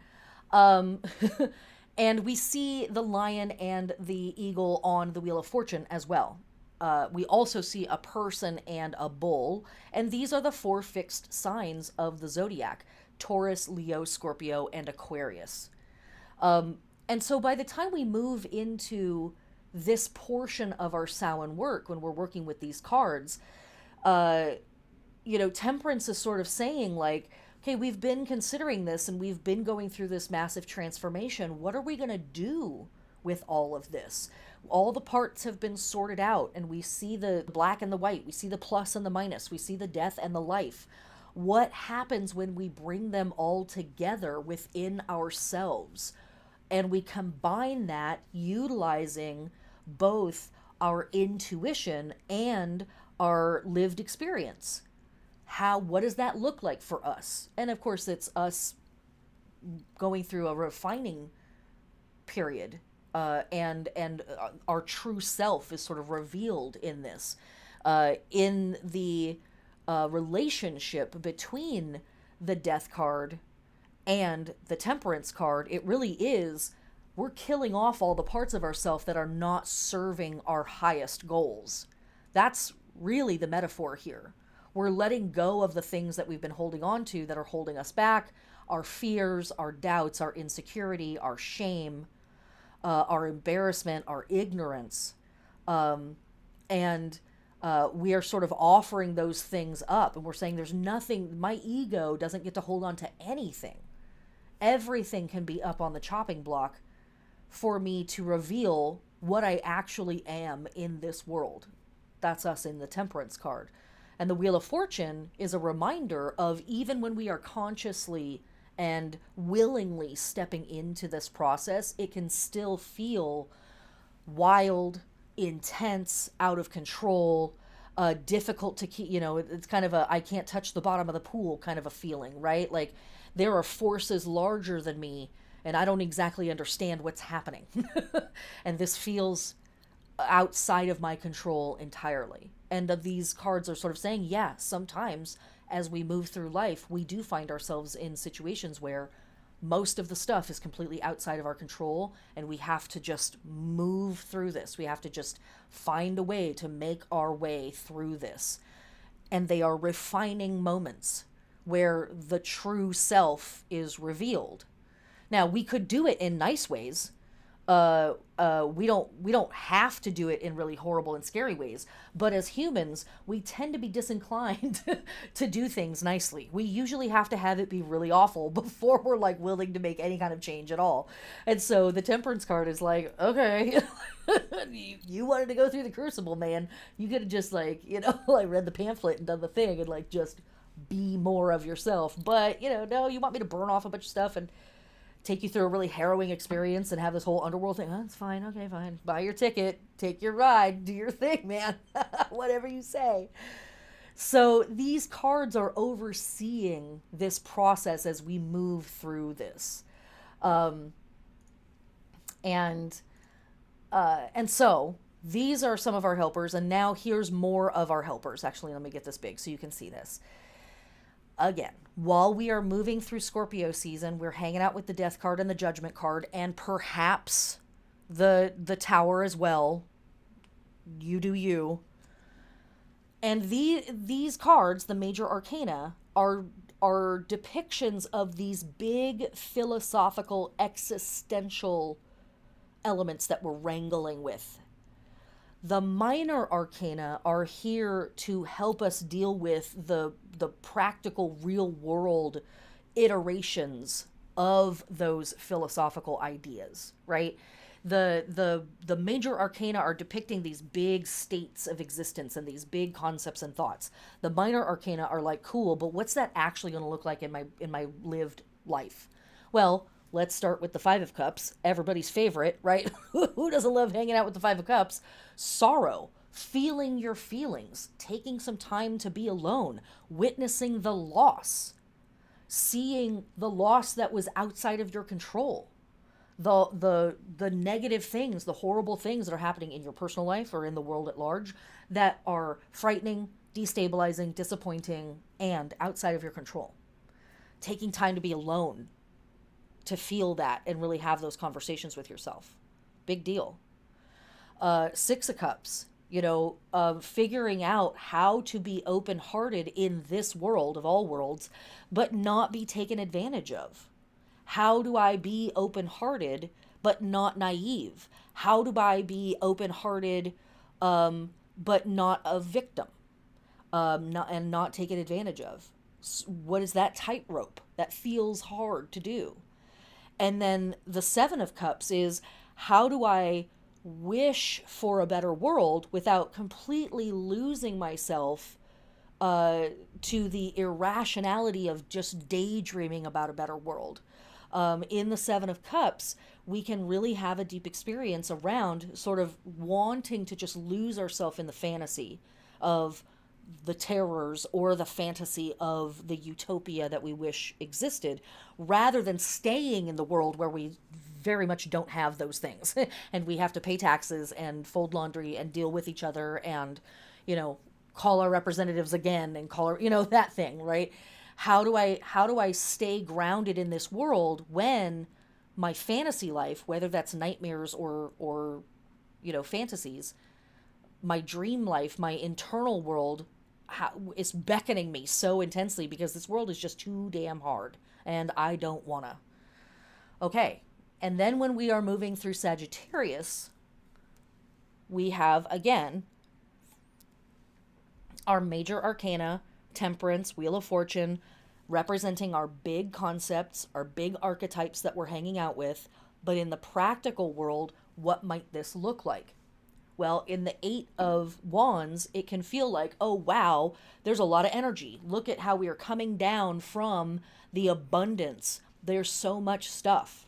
S1: And we see the lion and the eagle on the Wheel of Fortune as well. We also see a person and a bull, and these are the 4 fixed signs of the zodiac: Taurus, Leo, Scorpio, and Aquarius. And so by the time we move into this portion of our Samhain work, when we're working with these cards, Temperance is sort of saying, like, okay, we've been considering this and we've been going through this massive transformation. What are we going to do with all of this? All the parts have been sorted out, and we see the black and the white. We see the plus and the minus. We see the death and the life. What happens when we bring them all together within ourselves? And we combine that utilizing both our intuition and our lived experience. What does that look like for us? And of course, it's us going through a refining period, and our true self is sort of revealed in this. In the relationship between the Death card and the Temperance card, it really is, we're killing off all the parts of ourselves that are not serving our highest goals. That's really the metaphor here. We're letting go of the things that we've been holding on to that are holding us back: our fears, our doubts, our insecurity, our shame, our embarrassment, our ignorance. And we are sort of offering those things up. And we're saying there's nothing, my ego doesn't get to hold on to anything. Everything can be up on the chopping block for me to reveal what I actually am in this world. That's us in the Temperance card. And the Wheel of Fortune is a reminder of, even when we are consciously and willingly stepping into this process, it can still feel wild, intense, out of control, difficult to keep, it's kind of a I can't touch the bottom of the pool kind of a feeling, right? Like there are forces larger than me and I don't exactly understand what's happening. And this feels outside of my control entirely. And these cards are sort of saying, yeah, sometimes as we move through life, we do find ourselves in situations where most of the stuff is completely outside of our control, and we have to just move through this. We have to just find a way to make our way through this. And they are refining moments where the true self is revealed. Now, we could do it in nice ways. We don't have to do it in really horrible and scary ways. But as humans, we tend to be disinclined to do things nicely. We usually have to have it be really awful before we're like willing to make any kind of change at all. And so the Temperance card is like, okay, you wanted to go through the crucible, man. You could have just like, like read the pamphlet and done the thing and like just be more of yourself. But, no, you want me to burn off a bunch of stuff and take you through a really harrowing experience and have this whole underworld thing. Oh, it's fine. Okay, fine. Buy your ticket. Take your ride. Do your thing, man. Whatever you say. So these cards are overseeing this process as we move through this. And so these are some of our helpers. And now here's more of our helpers. Actually, let me get this big so you can see this. Again, while we are moving through Scorpio season, we're hanging out with the Death card and the Judgment card, and perhaps the Tower as well. You do you. And these cards, the major arcana, are depictions of these big philosophical, existential elements that we're wrangling with. The minor arcana are here to help us deal with the practical, real world iterations of those philosophical ideas, right? The major arcana are depicting these big states of existence and these big concepts and thoughts. The minor arcana are like, cool, but what's that actually going to look like in my lived life? Well, let's start with the Five of Cups, everybody's favorite, right? Who doesn't love hanging out with the Five of Cups? Sorrow, feeling your feelings, taking some time to be alone, witnessing the loss, seeing the loss that was outside of your control, the negative things, the horrible things that are happening in your personal life or in the world at large that are frightening, destabilizing, disappointing, and outside of your control. Taking time to be alone, to feel that and really have those conversations with yourself. Big deal. Six of Cups, figuring out how to be open-hearted in this world of all worlds, but not be taken advantage of. How do I be open-hearted, but not naive? How do I be open-hearted, but not a victim, not taken advantage of? What is that tightrope? That feels hard to do. And then the Seven of Cups is, how do I wish for a better world without completely losing myself to the irrationality of just daydreaming about a better world? In the Seven of Cups, we can really have a deep experience around sort of wanting to just lose ourselves in the fantasy of the terrors or the fantasy of the utopia that we wish existed, rather than staying in the world where we very much don't have those things and we have to pay taxes and fold laundry and deal with each other and call our representatives again and call our that thing, right? How do I stay grounded in this world when my fantasy life, whether that's nightmares or fantasies, my dream life, my internal world, is beckoning me so intensely because this world is just too damn hard and I don't wanna. Okay. And then when we are moving through Sagittarius, we have, again, our major arcana, Temperance, Wheel of Fortune, representing our big concepts, our big archetypes that we're hanging out with. But in the practical world, what might this look like? Well, in the Eight of Wands, it can feel like, oh, wow, there's a lot of energy. Look at how we are coming down from the abundance. There's so much stuff.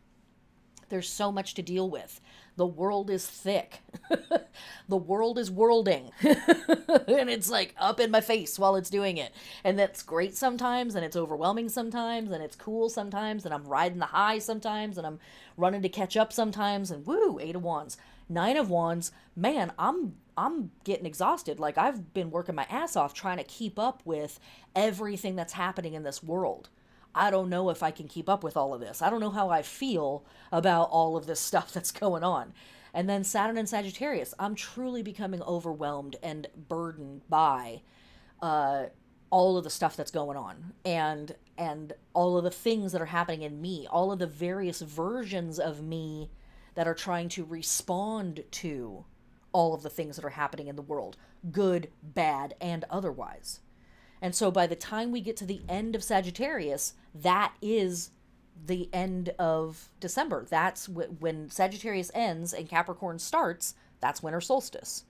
S1: There's so much to deal with. The world is thick. The world is worlding. And it's like up in my face while it's doing it. And that's great sometimes, and it's overwhelming sometimes, and it's cool sometimes, and I'm riding the high sometimes, and I'm running to catch up sometimes, and woo, Eight of Wands. Nine of Wands, man, I'm getting exhausted. Like, I've been working my ass off trying to keep up with everything that's happening in this world. I don't know if I can keep up with all of this. I don't know how I feel about all of this stuff that's going on. And then Saturn and Sagittarius, I'm truly becoming overwhelmed and burdened by all of the stuff that's going on, and all of the things that are happening in me, all of the various versions of me that are trying to respond to all of the things that are happening in the world, good, bad, and otherwise. And so by the time we get to the end of Sagittarius, that is the end of December. That's when Sagittarius ends and Capricorn starts, that's winter solstice.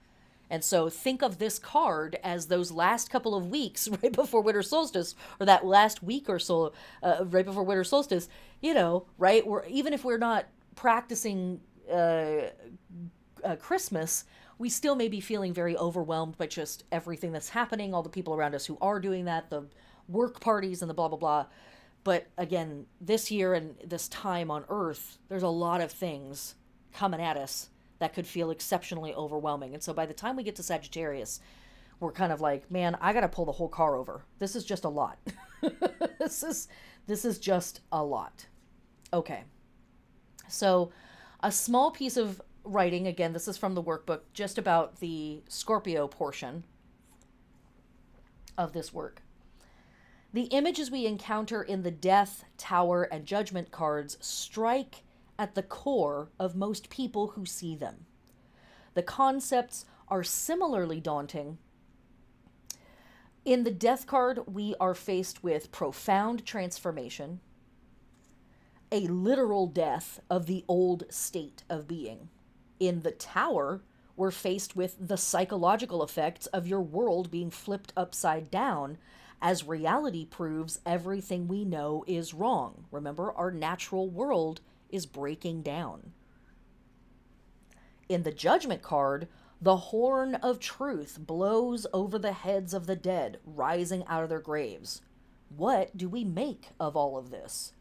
S1: And so think of this card as those last couple of weeks right before winter solstice, or that last week or so right before winter solstice, right? Even if we're not practicing Christmas, we still may be feeling very overwhelmed by just everything that's happening, all the people around us who are doing that, the work parties and the blah, blah, blah. But again, this year and this time on Earth, there's a lot of things coming at us that could feel exceptionally overwhelming. And so by the time we get to Sagittarius, we're kind of like, man, I got to pull the whole car over. This is just a lot. This is just a lot. Okay. So a small piece of writing, again, this is from the workbook, just about the Scorpio portion of this work. The images we encounter in the Death, Tower, and Judgment cards strike at the core of most people who see them. The concepts are similarly daunting. In the Death card, we are faced with profound transformation, a literal death of the old state of being. In the Tower, we're faced with the psychological effects of your world being flipped upside down as reality proves everything we know is wrong. Remember, our natural world is breaking down. In the Judgment card, the horn of truth blows over the heads of the dead, rising out of their graves. What do we make of all of this?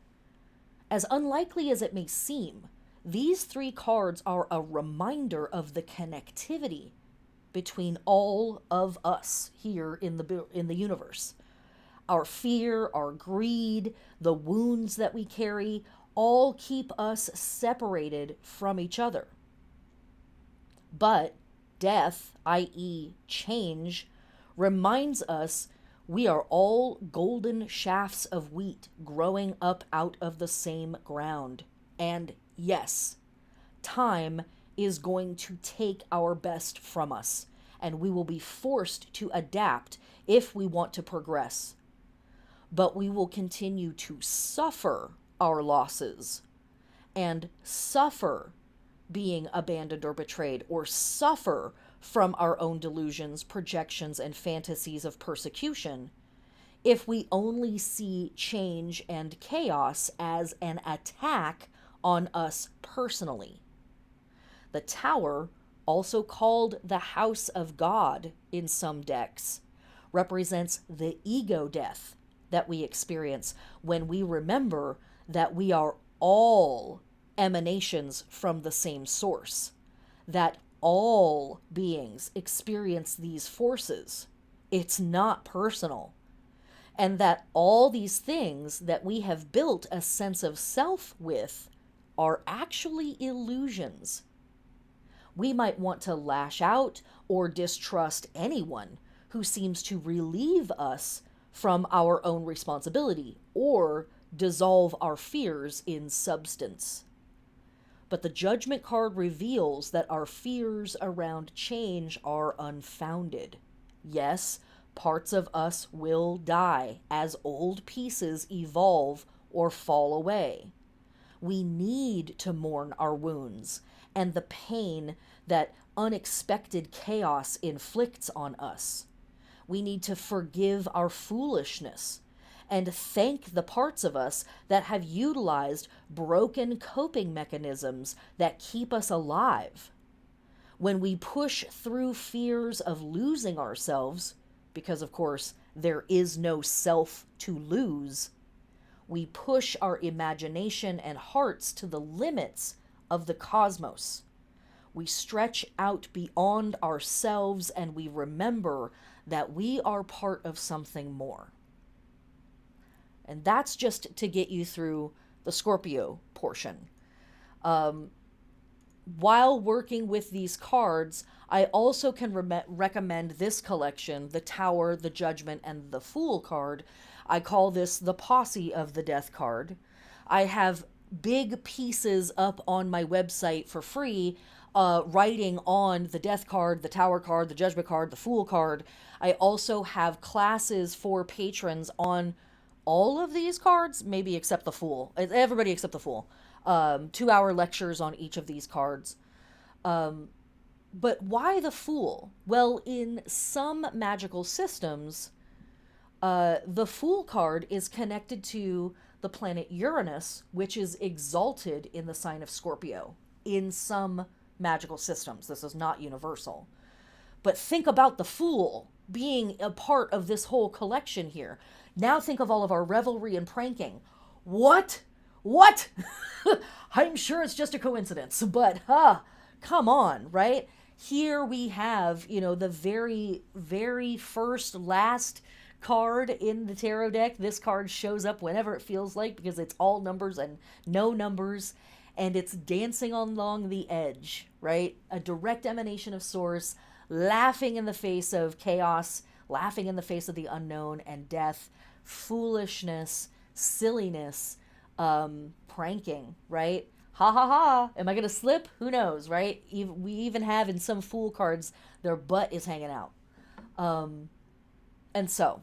S1: As unlikely as it may seem, these three cards are a reminder of the connectivity between all of us here in the universe. Our fear, our greed, the wounds that we carry, all keep us separated from each other. But death, i.e. change, reminds us we are all golden shafts of wheat growing up out of the same ground. And yes, time is going to take our best from us, and we will be forced to adapt if we want to progress. But we will continue to suffer our losses and suffer being abandoned or betrayed, or suffer from our own delusions, projections, and fantasies of persecution if we only see change and chaos as an attack on us personally. The Tower, also called the House of God in some decks, represents the ego death that we experience when we remember that we are all emanations from the same source, that all beings experience these forces. It's not personal. And that all these things that we have built a sense of self with are actually illusions. We might want to lash out or distrust anyone who seems to relieve us from our own responsibility or dissolve our fears in substance. But the Judgment card reveals that our fears around change are unfounded. Yes, parts of us will die as old pieces evolve or fall away. We need to mourn our wounds and the pain that unexpected chaos inflicts on us. We need to forgive our foolishness and thank the parts of us that have utilized broken coping mechanisms that keep us alive. When we push through fears of losing ourselves, because of course there is no self to lose, we push our imagination and hearts to the limits of the cosmos. We stretch out beyond ourselves and we remember that we are part of something more. And that's just to get you through the Scorpio portion. While working with these cards, I also can recommend this collection, the Tower, the Judgment, and the Fool card. I call this the posse of the Death card. I have big pieces up on my website for free, writing on the death card, the tower card, the judgment card, the fool card. I also have classes for patrons on all of these cards, maybe except the fool. Everybody except the fool. 2-hour lectures on each of these cards. But why the fool? Well, in some magical systems, the fool card is connected to the planet Uranus, which is exalted in the sign of Scorpio in some magical systems. This is not universal. But think about the fool being a part of this whole collection here. Now think of all of our revelry and pranking. What? I'm sure it's just a coincidence, but come on, right? Here we have, the very, very first, last card in the tarot deck. This card shows up whenever it feels like, because it's all numbers and no numbers, and it's dancing along the edge, right? A direct emanation of source, laughing in the face of chaos, laughing in the face of the unknown and death, foolishness, silliness, pranking, right? Ha ha ha. Am I going to slip? Who knows, right? We even have in some fool cards, their butt is hanging out. And so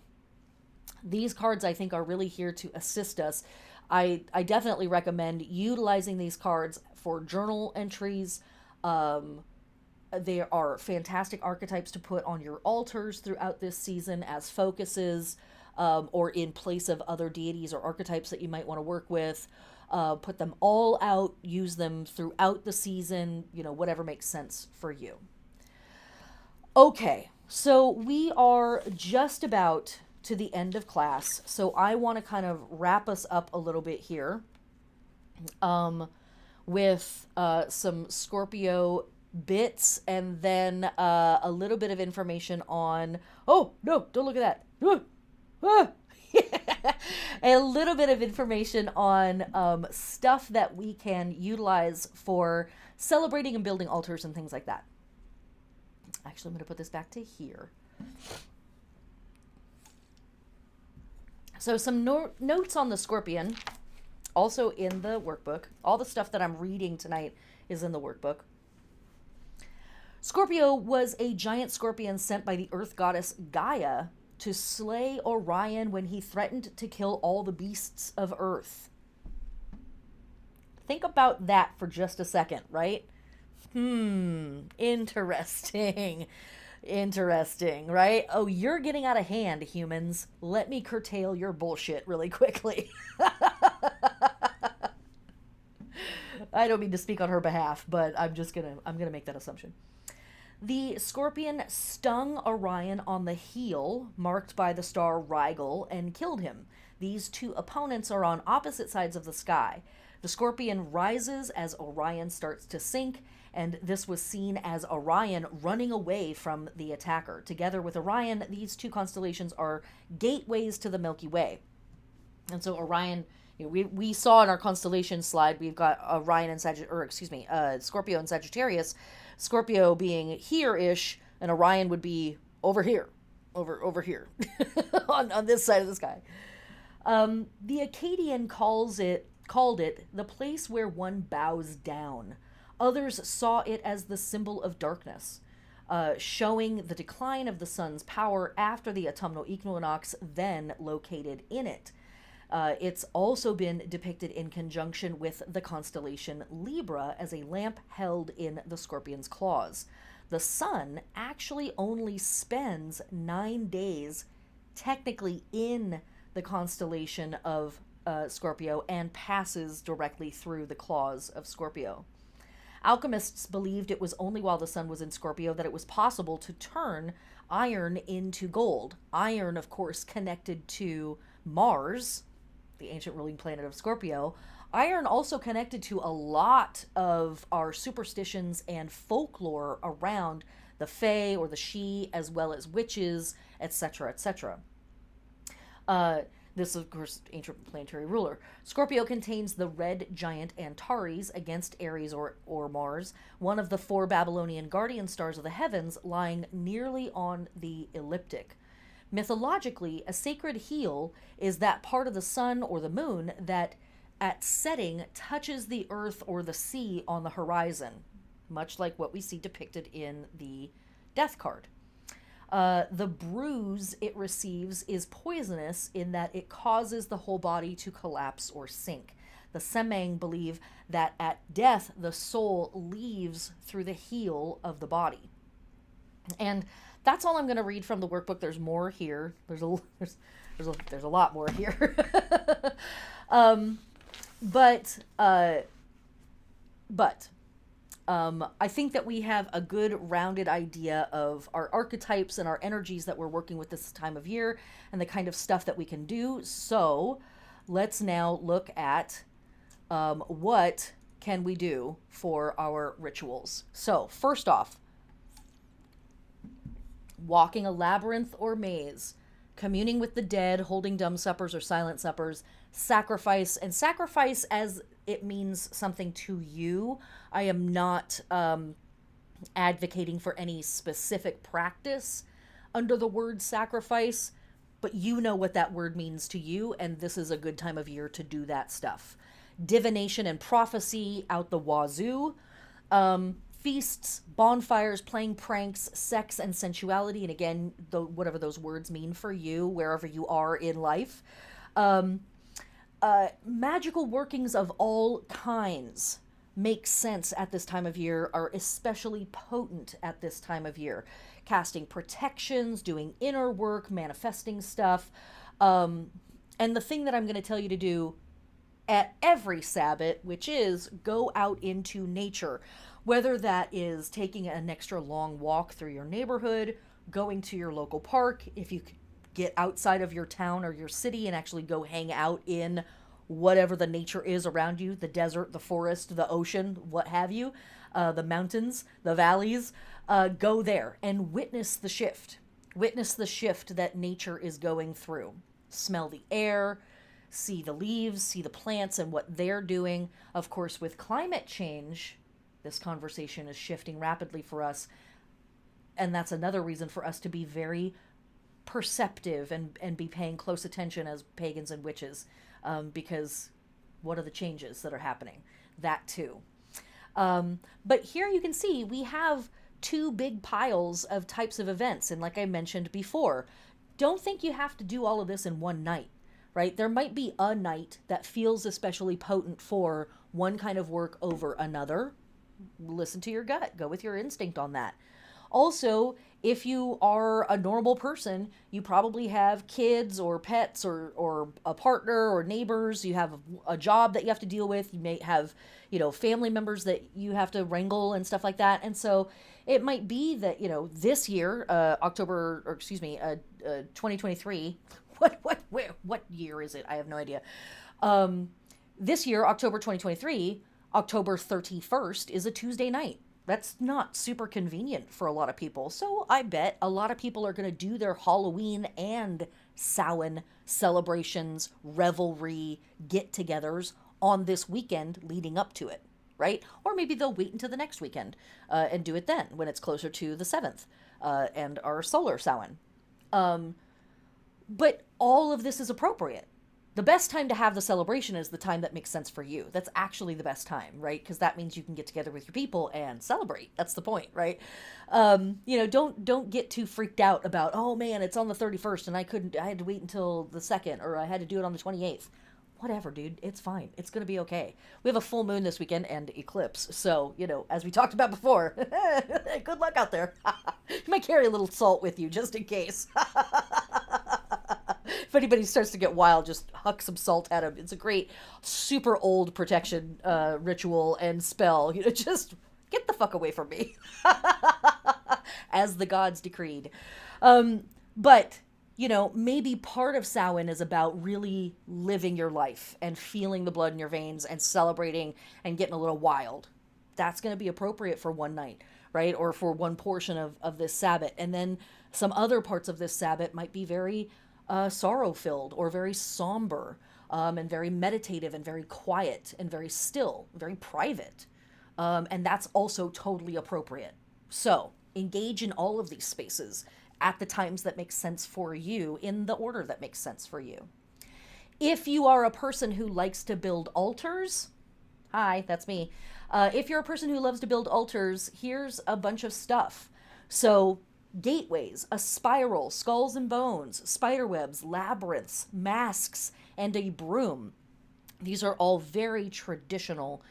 S1: these cards, I think, are really here to assist us. I definitely recommend utilizing these cards for journal entries. They are fantastic archetypes to put on your altars throughout this season as focuses, or in place of other deities or archetypes that you might want to work with. Put them all out, use them throughout the season, whatever makes sense for you. Okay, so we are just about to the end of class, so I want to kind of wrap us up a little bit here with some Scorpio bits, and then a little bit of information on, oh, no, don't look at that. A little bit of information on stuff that we can utilize for celebrating and building altars and things like that. Actually, I'm going to put this back to here. So some notes on the Scorpion, also in the workbook. All the stuff that I'm reading tonight is in the workbook. Scorpio was a giant scorpion sent by the earth goddess Gaia to slay Orion when he threatened to kill all the beasts of earth. Think about that for just a second, right? Interesting. Interesting, right? Oh, you're getting out of hand, humans. Let me curtail your bullshit really quickly. I don't mean to speak on her behalf, but I'm gonna make that assumption. The scorpion stung Orion on the heel, marked by the star Rigel, and killed him. These two opponents are on opposite sides of the sky. The scorpion rises as Orion starts to sink, and this was seen as Orion running away from the attacker. Together with Orion, these two constellations are gateways to the Milky Way. And so Orion, we saw in our constellation slide, we've got Orion and Scorpio and Sagittarius. Scorpio being here-ish, and Orion would be over here, over here, on this side of the sky. The Akkadian called it the place where one bows down. Others saw it as the symbol of darkness, showing the decline of the sun's power after the autumnal equinox, then located in it. It's also been depicted in conjunction with the constellation Libra as a lamp held in the scorpion's claws. The sun actually only spends 9 days technically in the constellation of Scorpio and passes directly through the claws of Scorpio. Alchemists believed it was only while the sun was in Scorpio that it was possible to turn iron into gold. Iron, of course, connected to Mars, the ancient ruling planet of Scorpio. Iron also connected to a lot of our superstitions and folklore around the Fae or the She, as well as witches, etc., etc. This, of course, ancient planetary ruler. Scorpio contains the red giant Antares against Aries or Mars, one of the 4 Babylonian guardian stars of the heavens, lying nearly on the ecliptic. Mythologically, a sacred heel is that part of the sun or the moon that at setting touches the earth or the sea on the horizon, much like what we see depicted in the death card. The bruise it receives is poisonous in that it causes the whole body to collapse or sink. The Samhain believe that at death, the soul leaves through the heel of the body. And that's all I'm going to read from the workbook. There's more here. There's a lot more here. But I think that we have a good rounded idea of our archetypes and our energies that we're working with this time of year and the kind of stuff that we can do. So let's now look at what can we do for our rituals. So first off, walking a labyrinth or maze, communing with the dead, holding dumb suppers or silent suppers, sacrifice, and sacrifice as it means something to you. I am not advocating for any specific practice under the word sacrifice, but you know what that word means to you, and this is a good time of year to do that stuff. Divination and prophecy out the wazoo. Feasts, bonfires, playing pranks, sex and sensuality, and again, whatever those words mean for you, wherever you are in life. Magical workings of all kinds make sense at this time of year, are especially potent at this time of year. Casting protections, doing inner work, manifesting stuff. And the thing that I'm going to tell you to do at every Sabbat, which is go out into nature. Whether that is taking an extra long walk through your neighborhood, going to your local park, if you get outside of your town or your city and actually go hang out in whatever the nature is around you, the desert, the forest, the ocean, what have you, the mountains, the valleys, go there and witness the shift. Witness the shift that nature is going through. Smell the air, see the leaves, see the plants and what they're doing. Of course, with climate change, this conversation is shifting rapidly for us. And that's another reason for us to be very perceptive and be paying close attention as pagans and witches. Because what are the changes that are happening? That too. But here you can see we have two big piles of types of events. And like I mentioned before, don't think you have to do all of this in one night, right? There might be a night that feels especially potent for one kind of work over another. Listen to your gut. Go with your instinct on that. Also, if you are a normal person, you probably have kids or pets or a partner or neighbors. You have a job that you have to deal with. You may have, family members that you have to wrangle and stuff like that. And so it might be that, this year, 2023, what year is it? I have no idea. This year, October 2023, October 31st is a Tuesday night. That's not super convenient for a lot of people. So I bet a lot of people are going to do their Halloween and Samhain celebrations, revelry, get-togethers on this weekend leading up to it, right? Or maybe they'll wait until the next weekend and do it then when it's closer to the 7th and our solar Samhain. But all of this is appropriate. The best time to have the celebration is the time that makes sense for you. That's actually the best time, right? Because that means you can get together with your people and celebrate. That's the point, right? Don't get too freaked out about, oh man, it's on the 31st and I had to wait until the 2nd, or I had to do it on the 28th. Whatever, dude. It's fine. It's going to be okay. We have a full moon this weekend and eclipse. So, as we talked about before, good luck out there. You might carry a little salt with you just in case. If anybody starts to get wild, just huck some salt at them. It's a great, super old protection ritual and spell. Just get the fuck away from me. As the gods decreed. But, maybe part of Samhain is about really living your life and feeling the blood in your veins and celebrating and getting a little wild. That's going to be appropriate for one night, right? Or for one portion of this Sabbat. And then some other parts of this Sabbat might be very sorrow-filled or very somber and very meditative and very quiet and very still, very private. And that's also totally appropriate. So engage in all of these spaces at the times that make sense for you in the order that makes sense for you. If you are a person who likes to build altars, hi, that's me. If you're a person who loves to build altars, here's a bunch of stuff. So, gateways, a spiral, skulls and bones, spiderwebs, labyrinths, masks, and a broom. These are all very traditional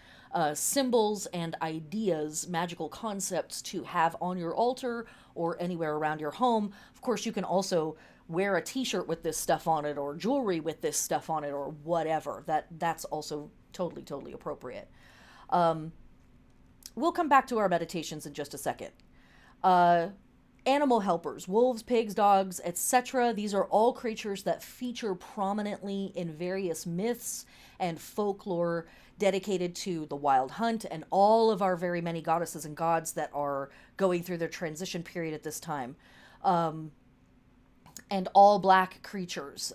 S1: symbols and ideas, magical concepts to have on your altar or anywhere around your home. Of course, you can also wear a t-shirt with this stuff on it or jewelry with this stuff on it or whatever. That's also totally appropriate. We'll come back to our meditations in just a second. Animal helpers, wolves, pigs, dogs, etc. These are all creatures that feature prominently in various myths and folklore dedicated to the wild hunt and all of our very many goddesses and gods that are going through their transition period at this time. And all black creatures,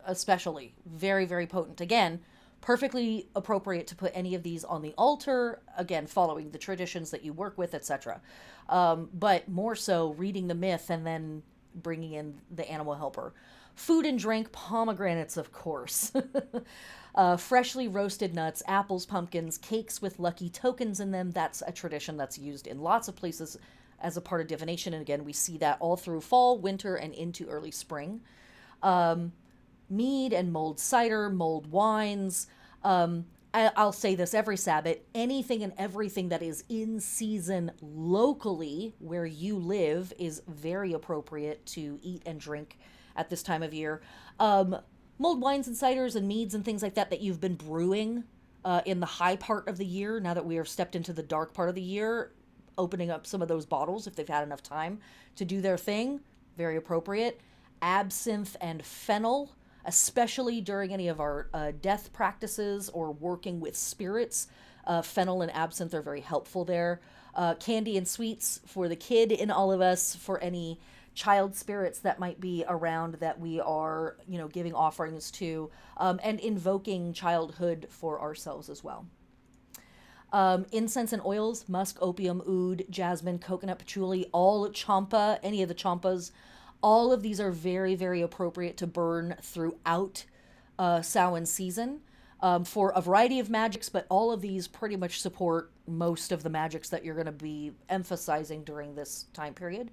S1: especially, very potent. Again, perfectly appropriate to put any of these on the altar, again, following the traditions that you work with, etc. But more so reading the myth and then bringing in the animal helper. Food and drink, pomegranates, of course. Freshly roasted nuts, apples, pumpkins, cakes with lucky tokens in them. That's a tradition that's used in lots of places as a part of divination. And again, we see that all through fall, winter, and into early spring. Mead and mulled cider, mulled wines. I'll say this every Sabbat, anything and everything that is in season locally where you live is very appropriate to eat and drink at this time of year. Mulled wines and ciders and meads and things like that you've been brewing in the high part of the year, now that we are stepped into the dark part of the year, opening up some of those bottles if they've had enough time to do their thing, very appropriate. Absinthe and fennel, especially during any of our death practices or working with spirits. Fennel and absinthe are very helpful there. Candy and sweets for the kid in all of us, for any child spirits that might be around that we are, giving offerings to, and invoking childhood for ourselves as well. Incense and oils, musk, opium, oud, jasmine, coconut, patchouli, all champa, any of the champas. All of these are very appropriate to burn throughout Samhain season for a variety of magics, but all of these pretty much support most of the magics that you're going to be emphasizing during this time period.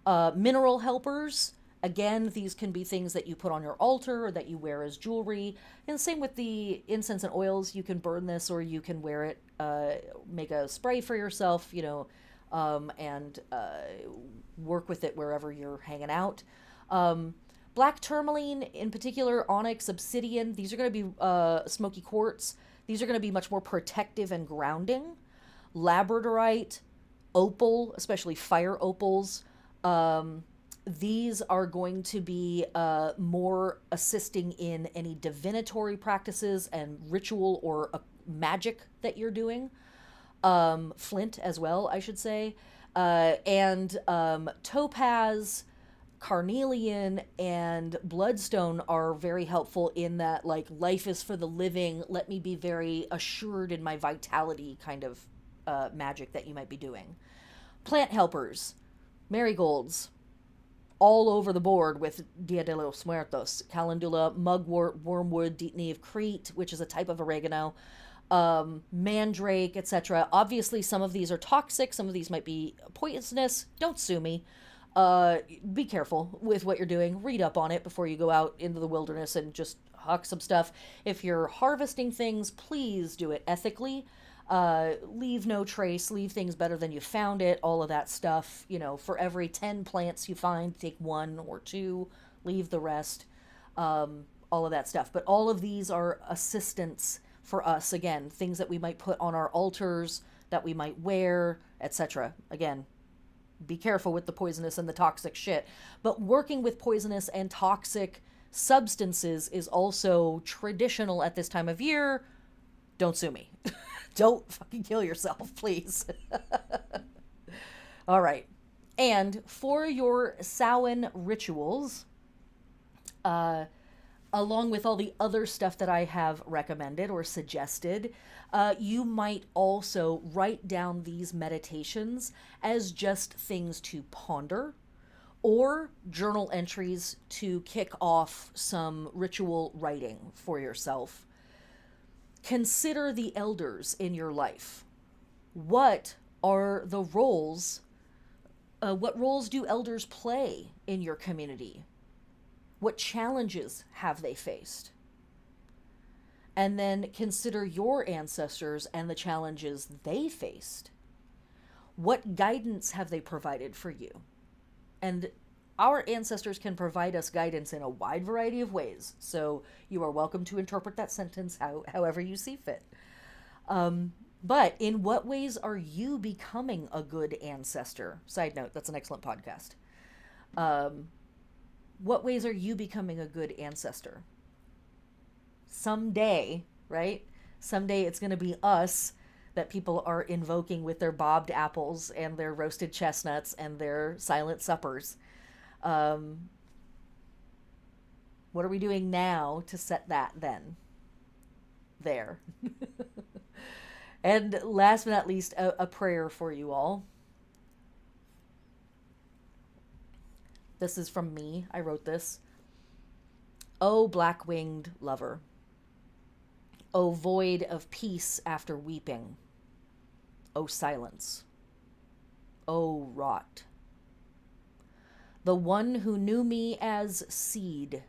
S1: Mineral helpers, again, these can be things that you put on your altar or that you wear as jewelry. And same with the incense and oils, you can burn this or you can wear it, make a spray for yourself, and work with it wherever you're hanging out. Black tourmaline, in particular, onyx, obsidian, these are going to be smoky quartz. These are going to be much more protective and grounding. Labradorite, opal, especially fire opals, these are going to be more assisting in any divinatory practices and ritual or magic that you're doing. Flint as well, I should say. And topaz, carnelian, and bloodstone are very helpful in that, like, life is for the living, let me be very assured in my vitality kind of magic that you might be doing. Plant helpers, marigolds, all over the board with Dia de los Muertos, calendula, mugwort, wormwood, deepney of Crete, which is a type of oregano, mandrake, etc. Obviously, some of these are toxic, some of these might be poisonous. Don't sue me. Be careful with what you're doing. Read up on it before you go out into the wilderness and just huck some stuff. If you're harvesting things, please do it ethically. Leave no trace, leave things better than you found it, all of that stuff. For every 10 plants you find, take 1 or 2, leave the rest, all of that stuff. But all of these are assistants for us, again, things that we might put on our altars, that we might wear, etc. Again, be careful with the poisonous and the toxic shit. But working with poisonous and toxic substances is also traditional at this time of year. Don't sue me. Don't fucking kill yourself, please. All right. And for your Samhain rituals, along with all the other stuff that I have recommended or suggested, you might also write down these meditations as just things to ponder, or journal entries to kick off some ritual writing for yourself. Consider the elders in your life. What are the roles? What roles do elders play in your community? What challenges have they faced? And then consider your ancestors and the challenges they faced. What guidance have they provided for you? And our ancestors can provide us guidance in a wide variety of ways. So you are welcome to interpret that sentence however you see fit. But in what ways are you becoming a good ancestor? Side note, that's an excellent podcast. What ways are you becoming a good ancestor? Someday, right? Someday it's going to be us that people are invoking with their bobbed apples and their roasted chestnuts and their silent suppers. What are we doing now to set that then? There. And last but not least, a prayer for you all. This is from me. I wrote this. O black-winged lover. O void of peace after weeping. O silence. O rot. The one who knew me as seed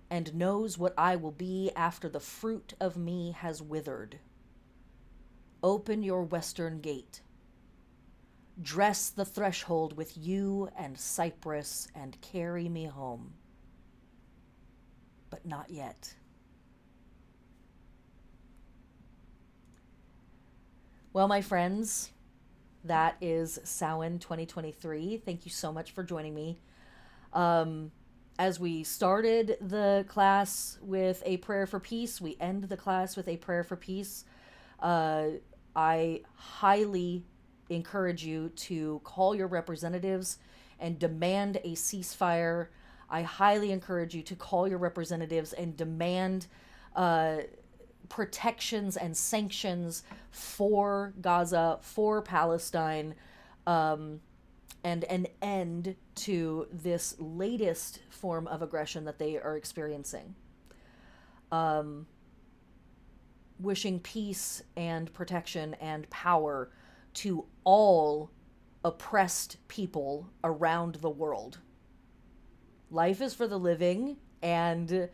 S1: and knows what I will be after the fruit of me has withered. Open your western gate. Dress the threshold with yew and cypress and carry me home. But not yet. Well, my friends, that is Samhain 2023. Thank you so much for joining me. As we started the class with a prayer for peace, we end the class with a prayer for peace. I highly encourage you to call your representatives and demand a ceasefire. I highly encourage you to call your representatives and demand protections and sanctions for Gaza, for Palestine, and an end to this latest form of aggression that they are experiencing. Wishing peace and protection and power to all oppressed people around the world. Life is for the living, and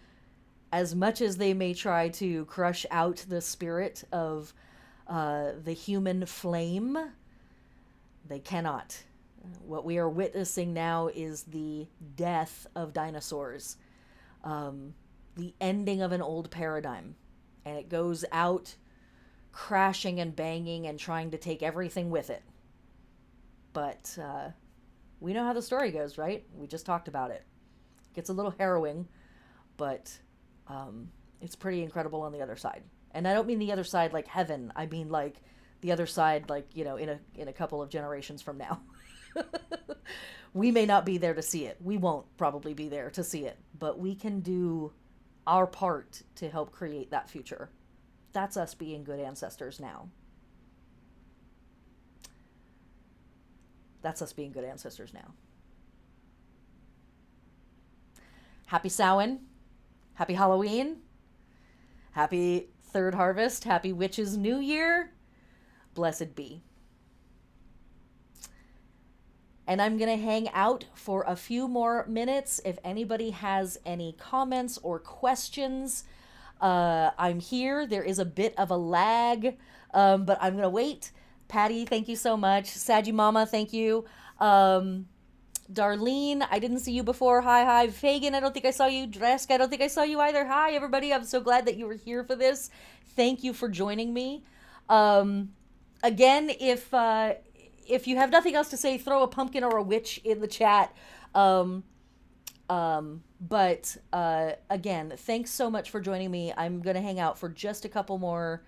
S1: as much as they may try to crush out the spirit of the human flame, they cannot. What we are witnessing now is the death of dinosaurs, the ending of an old paradigm, and it goes out crashing and banging and trying to take everything with it. But we know how the story goes, right? We just talked about it. Gets a little harrowing, but it's pretty incredible on the other side. And I don't mean the other side like heaven. I mean like the other side, like, you know, in a couple of generations from now. We may not be there to see it. We won't probably be there to see it, but we can do our part to help create that future. That's us being good ancestors now. That's us being good ancestors now. Happy Samhain. Happy Halloween. Happy Third Harvest. Happy Witches' New Year. Blessed be. And I'm going to hang out for a few more minutes. If anybody has any comments or questions, I'm here. There is a bit of a lag, but I'm going to wait. Patty, thank you so much. Saggy Mama, thank you. Darlene, I didn't see you before. Hi. Pagan, I don't think I saw you. Dresk, I don't think I saw you either. Hi, everybody. I'm so glad that you were here for this. Thank you for joining me. Again, if you have nothing else to say, throw a pumpkin or a witch in the chat. But again, thanks so much for joining me. I'm going to hang out for just a couple more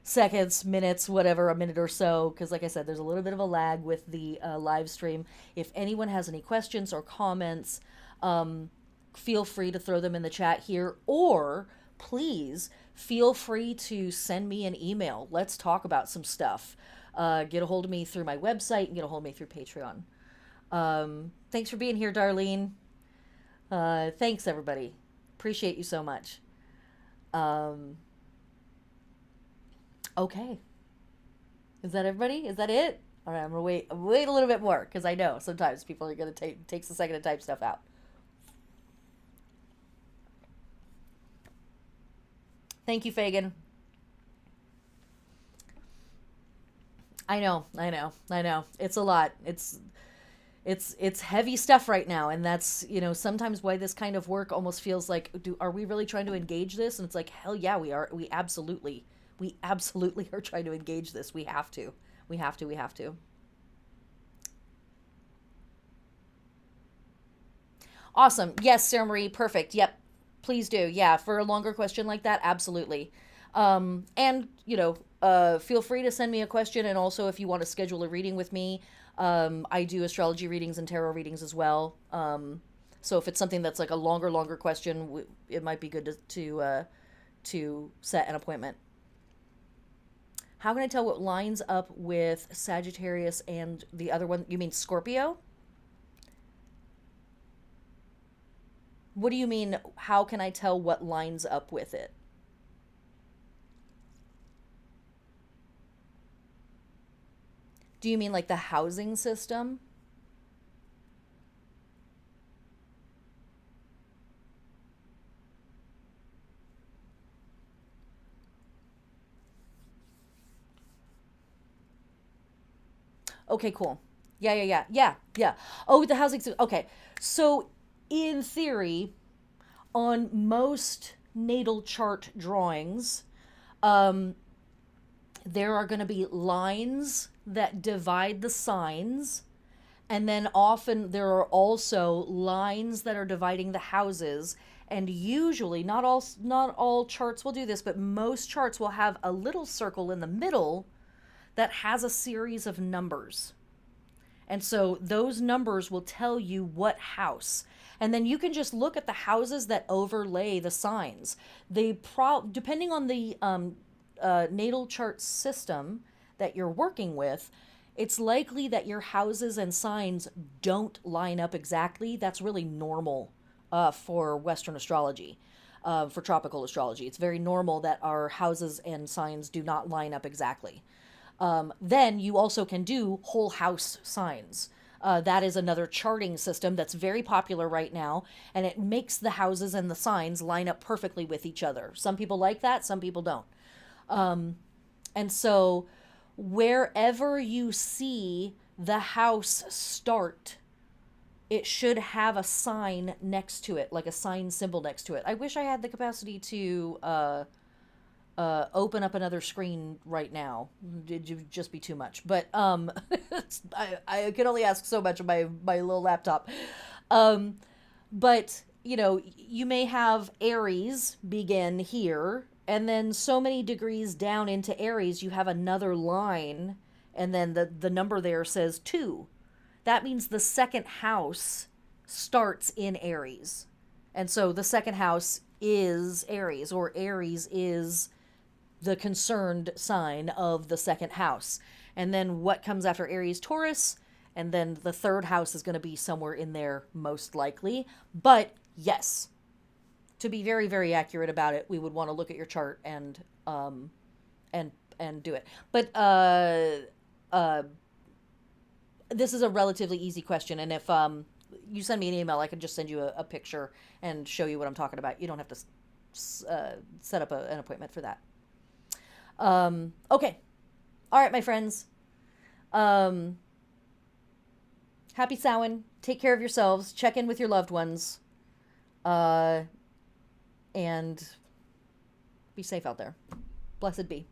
S1: seconds, minutes, whatever, a minute or so, because like I said, there's a little bit of a lag with the live stream. If anyone has any questions or comments, feel free to throw them in the chat here, or please feel free to send me an email. Let's talk about some stuff. Get a hold of me through my website and get a hold of me through Patreon. Thanks for being here, Darlene. Thanks, everybody. Appreciate you so much. Um, okay. Is that everybody? Is that it? All right, I'm gonna wait a little bit more because I know sometimes people are gonna takes a second to type stuff out. Thank you, Fagan. I know. It's a lot. It's heavy stuff right now, and that's sometimes why this kind of work almost feels like, are we really trying to engage this? And it's like, hell yeah, we are. We absolutely are trying to engage this. We have to. We have to. Awesome. Yes, Sarah Marie. Perfect. Yep. Please do. Yeah, for a longer question like that, absolutely. And feel free to send me a question, and also if you want to schedule a reading with me, I do astrology readings and tarot readings as well. So if it's something that's like a longer question, it might be good to set an appointment. How can I tell what lines up with Sagittarius and the other one? You mean Scorpio? What do you mean? How can I tell what lines up with it? Do you mean like the housing system? Okay, cool. Yeah. Oh, the housing system. Okay. So, in theory, on most natal chart drawings, um, there are going to be lines that divide the signs, and then often there are also lines that are dividing the houses. And usually, not all charts will do this, but most charts will have a little circle in the middle that has a series of numbers. And so those numbers will tell you what house. And then you can just look at the houses that overlay the signs. Depending on the natal chart system that you're working with, it's likely that your houses and signs don't line up exactly. That's really normal for Western astrology, for tropical astrology. It's very normal that our houses and signs do not line up exactly. Then you also can do whole house signs. That is another charting system that's very popular right now, and it makes the houses and the signs line up perfectly with each other. Some people like that, some people don't. And so, wherever you see the house start, it should have a sign next to it, like a sign symbol next to it. I wish I had the capacity to open up another screen right now. It'd just be too much. But I can only ask so much of my little laptop. Um, but you may have Aries begin here, and then so many degrees down into Aries, you have another line, and then the number there says 2. That means the second house starts in Aries. And so the second house is Aries, or Aries is the concerned sign of the second house. And then what comes after Aries? Taurus. And then the third house is going to be somewhere in there, most likely. But yes, to be very, very accurate about it, we would want to look at your chart and and do it. But uh, this is a relatively easy question, and if you send me an email, I can just send you a picture and show you what I'm talking about. You don't have to set up an appointment for that. Okay. All right, my friends. Um, Happy Samhain. Take care of yourselves. Check in with your loved ones. Uh, and be safe out there. Blessed be.